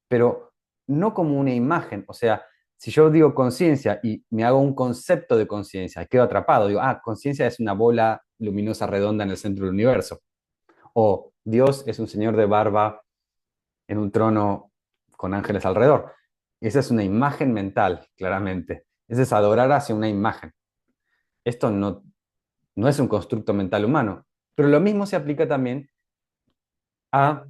pero no como una imagen. O sea, si yo digo conciencia y me hago un concepto de conciencia, quedo atrapado, digo, conciencia es una bola luminosa redonda en el centro del universo. O Dios es un señor de barba en un trono con ángeles alrededor. Esa es una imagen mental, claramente. Ese es adorar hacia una imagen. Esto no es un constructo mental humano, pero lo mismo se aplica también a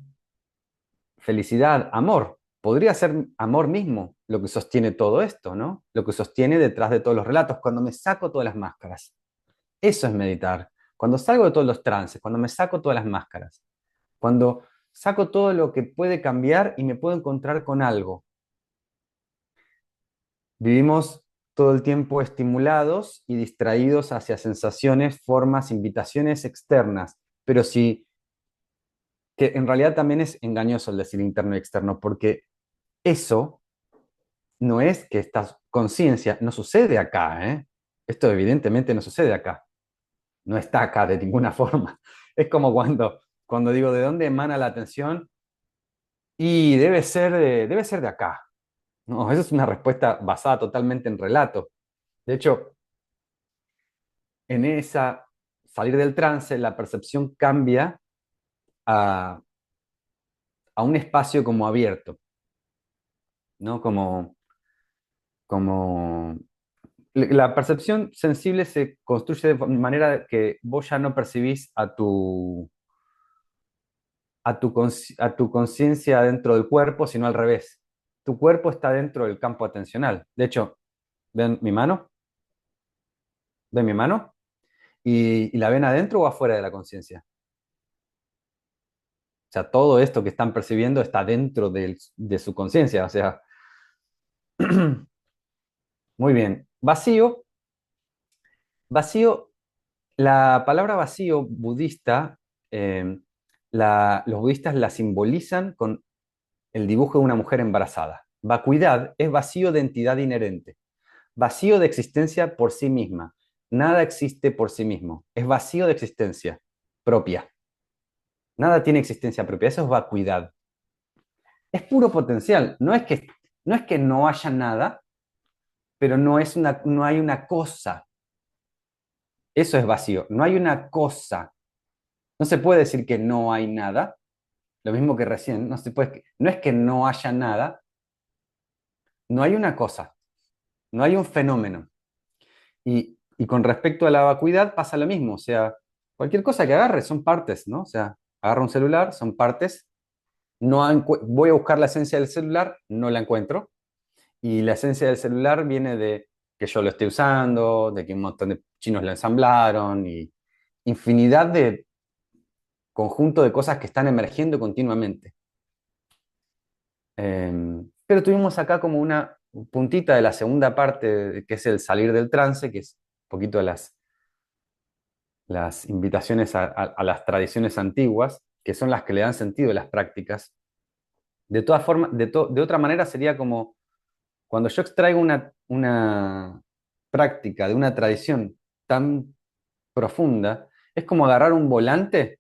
felicidad, amor. Podría ser amor mismo lo que sostiene todo esto, ¿no? Lo que sostiene detrás de todos los relatos, cuando me saco todas las máscaras. Eso es meditar. Cuando salgo de todos los trances, cuando me saco todas las máscaras, cuando saco todo lo que puede cambiar y me puedo encontrar con algo. Vivimos todo el tiempo estimulados y distraídos hacia sensaciones, formas, invitaciones externas, pero sí, que en realidad también es engañoso el decir interno y externo, porque eso no es que esta conciencia no sucede acá, ¿eh? Esto evidentemente no sucede acá, no está acá de ninguna forma. Es como cuando digo de dónde emana la atención y debe ser de acá. No, esa es una respuesta basada totalmente en relato. De hecho, en esa salir del trance, la percepción cambia a, a un espacio como abierto, ¿no? Como la percepción sensible se construye de manera que vos ya no percibís a tu conciencia dentro del cuerpo, sino al revés. Tu cuerpo está dentro del campo atencional. De hecho, ¿ven mi mano? ¿Ven mi mano? ¿Y la ven adentro o afuera de la conciencia? O sea, todo esto que están percibiendo está dentro de su conciencia. O sea, muy bien. Vacío. Vacío, la palabra vacío budista, eh, los budistas la simbolizan con el dibujo de una mujer embarazada. Vacuidad es vacío de entidad inherente, vacío de existencia por sí misma. Nada existe por sí mismo. Es vacío de existencia propia. Nada tiene existencia propia. Eso es vacuidad. Es puro potencial. No es que no haya nada, pero no hay una cosa. Eso es vacío. No hay una cosa. No se puede decir que no hay nada. Lo mismo que recién. No es que no haya nada. No hay una cosa. No hay un fenómeno. Y con respecto a la vacuidad pasa lo mismo, o sea, cualquier cosa que agarre son partes, ¿no? O sea, agarro un celular, son partes, voy a buscar la esencia del celular, no la encuentro, y la esencia del celular viene de que yo lo estoy usando, de que un montón de chinos lo ensamblaron, y infinidad de conjunto de cosas que están emergiendo continuamente. Pero tuvimos acá como una puntita de la segunda parte, que es el salir del trance, que es un poquito de las invitaciones a las tradiciones antiguas, que son las que le dan sentido a las prácticas. De todas formas, de otra manera sería como cuando yo extraigo una práctica de una tradición tan profunda, es como agarrar un volante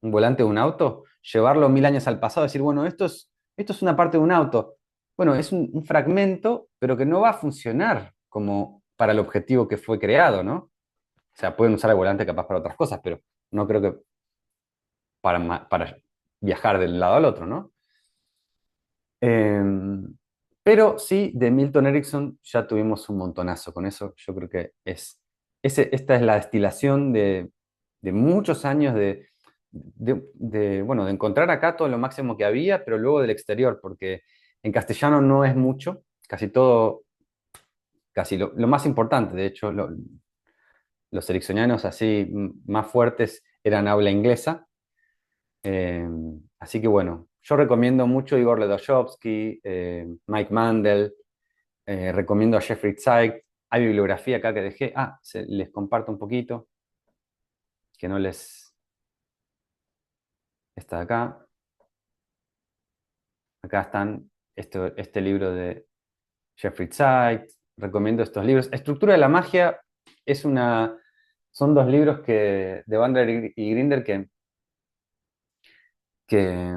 de un auto, llevarlo 1000 años al pasado y decir, bueno, esto es una parte de un auto. Bueno, es un fragmento, pero que no va a funcionar como para el objetivo que fue creado, ¿no? O sea, pueden usar el volante capaz para otras cosas, pero no creo que para viajar del lado al otro, ¿no? Eh, pero sí, de Milton Erickson ya tuvimos un montonazo con eso. Yo creo que esta es la destilación de muchos años bueno, de encontrar acá todo lo máximo que había, pero luego del exterior, porque en castellano no es mucho, casi todo, casi lo más importante, de hecho, los ericksonianos así más fuertes eran habla inglesa. Eh, Así que bueno, yo recomiendo mucho Igor Ledoshevsky, Mike Mandel, recomiendo a Jeffrey Zeig. Hay bibliografía acá que dejé. Les comparto un poquito, que no les... Está acá. Acá están este libro de Jeffrey Zeig. Recomiendo estos libros. Estructura de la magia es son dos libros de Bandler y Grinder que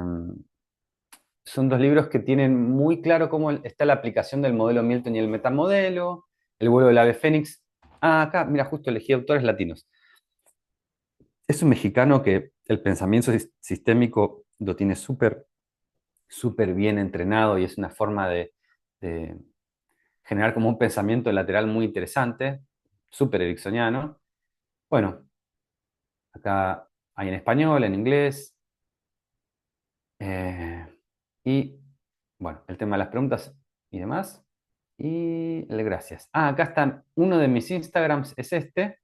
son dos libros que tienen muy claro cómo está la aplicación del modelo Milton y el metamodelo, el vuelo del ave fénix. Acá, mira, justo elegí autores latinos. Es un mexicano que el pensamiento sistémico lo tiene súper, súper bien entrenado y es una forma de generar como un pensamiento lateral muy interesante, súper ericksoniano. Bueno, acá hay en español, en inglés, eh, y bueno, el tema de las preguntas y demás. Y el gracias. Acá están. Uno de mis Instagrams es este,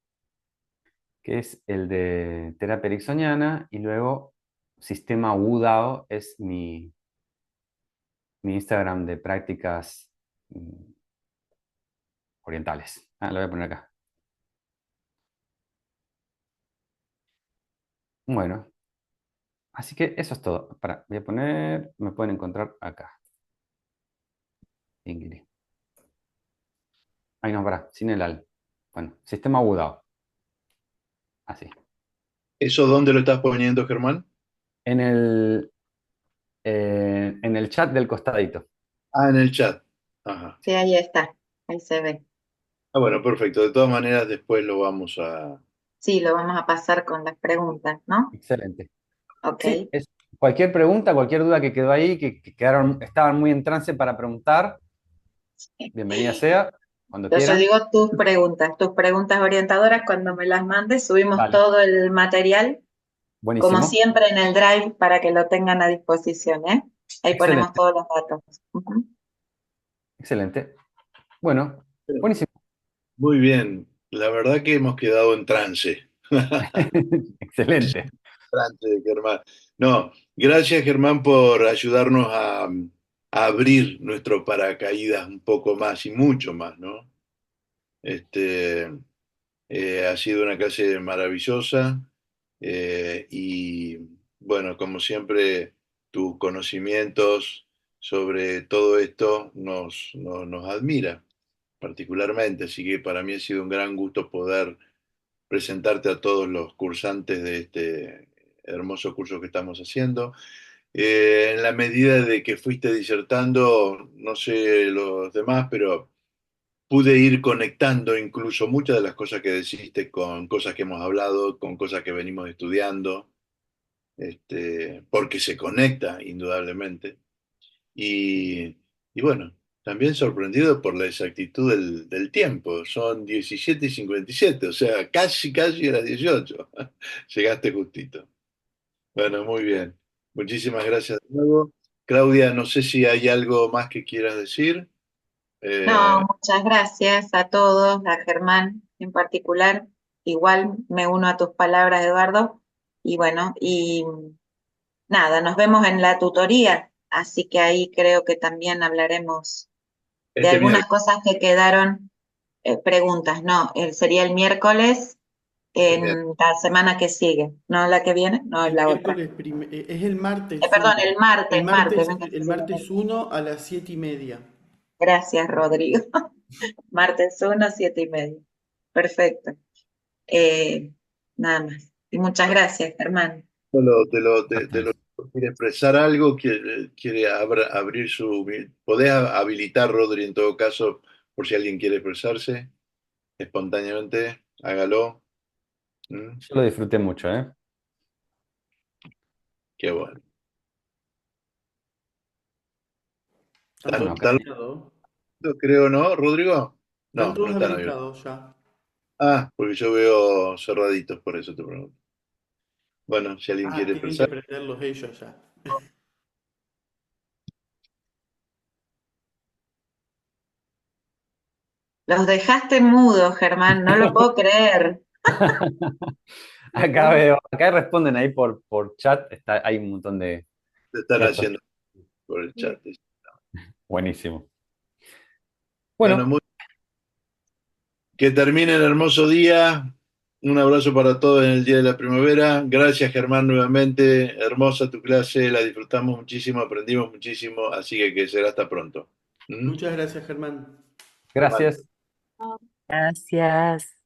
que es el de terapia ericksoniana, y luego Sistema Wu-Dao es mi Instagram de prácticas orientales. Lo voy a poner acá. Bueno, así que eso es todo. Voy a poner, me pueden encontrar acá. Ingrid. Ay, no, sin el al. Bueno, Sistema Wu-Dao. Así. ¿Eso dónde lo estás poniendo, Germán? En el chat del costadito. Ah, en el chat. Ajá. Sí, ahí está, ahí se ve. Ah, bueno, perfecto. De todas maneras, después lo vamos Sí, lo vamos a pasar con las preguntas, ¿no? Excelente. Ok. Sí, cualquier pregunta, cualquier duda que quedó ahí, que quedaron, estaban muy en trance para preguntar, bienvenida sea, cuando Yo quieran. digo tus preguntas orientadoras, cuando me las mandes, subimos Vale, todo el material, como buenísimo. siempre, en el Drive para que lo tengan a disposición, ¿eh? Ahí ponemos Excelente, todos los datos. Ujú. excelente. Bueno, buenísimo. Muy bien, la verdad que hemos quedado en trance. Excelente. Trance, Germán. No, gracias Germán por ayudarnos a abrir nuestro paracaídas un poco más y mucho más, ¿no? Este, ha sido una clase maravillosa y bueno, como siempre, tus conocimientos sobre todo esto nos admira particularmente, así que para mí ha sido un gran gusto poder presentarte a todos los cursantes de este hermoso curso que estamos haciendo. En la medida de que fuiste disertando, no sé los demás, pero pude ir conectando incluso muchas de las cosas que deciste con cosas que hemos hablado, con cosas que venimos estudiando, porque se conecta indudablemente. Y bueno, también sorprendido por la exactitud del tiempo. Son 17:57, o sea, casi a las 18. Llegaste justito. Bueno, muy bien. Muchísimas gracias de nuevo. Claudia, no sé si hay algo más que quieras decir. No, Eh, muchas gracias a todos, a Germán en particular. Igual me uno a tus palabras, Eduardo. Y bueno, y nada, nos vemos en la tutoría, así que ahí creo que también hablaremos de este algunas miércoles. cosas que quedaron preguntas, no, sería el miércoles Este miércoles. en la semana que sigue, no la que viene, no es El la otra. miércoles, es el martes Perdón, 1. venga, El sí, no martes 1 a las 7:30. gracias, Rodrigo. Martes 1, 7:30. Perfecto. Eh, nada más. Y muchas gracias, Germán. De lo quiere expresar algo, quiere abrir su... Podés habilitar, Rodri, en todo caso, por si alguien quiere expresarse espontáneamente, hágalo. ¿Mm? Yo lo disfruté mucho, ¿eh? Qué bueno. Están todos Bueno, ¿Están habilitados. listos, creo, no, Rodrigo? Están No, no todos están abiertos. habilitados ya. Ah, porque yo veo cerraditos, por eso te pregunto. Bueno, si alguien Ah, quiere tienen que expresar. aprenderlos ellos ya. Los dejaste mudos, Germán, no lo puedo creer. acá veo, acá responden ahí por chat, hay un montón de Te están gestos. haciendo por el chat. Buenísimo. Bueno, Bueno, que termine el hermoso día. Un abrazo para todos en el Día de la Primavera. Gracias, Germán, nuevamente. Hermosa tu clase, la disfrutamos muchísimo, aprendimos muchísimo, así que será hasta pronto. ¿Mm? Muchas gracias, Germán. Germán. gracias. Gracias.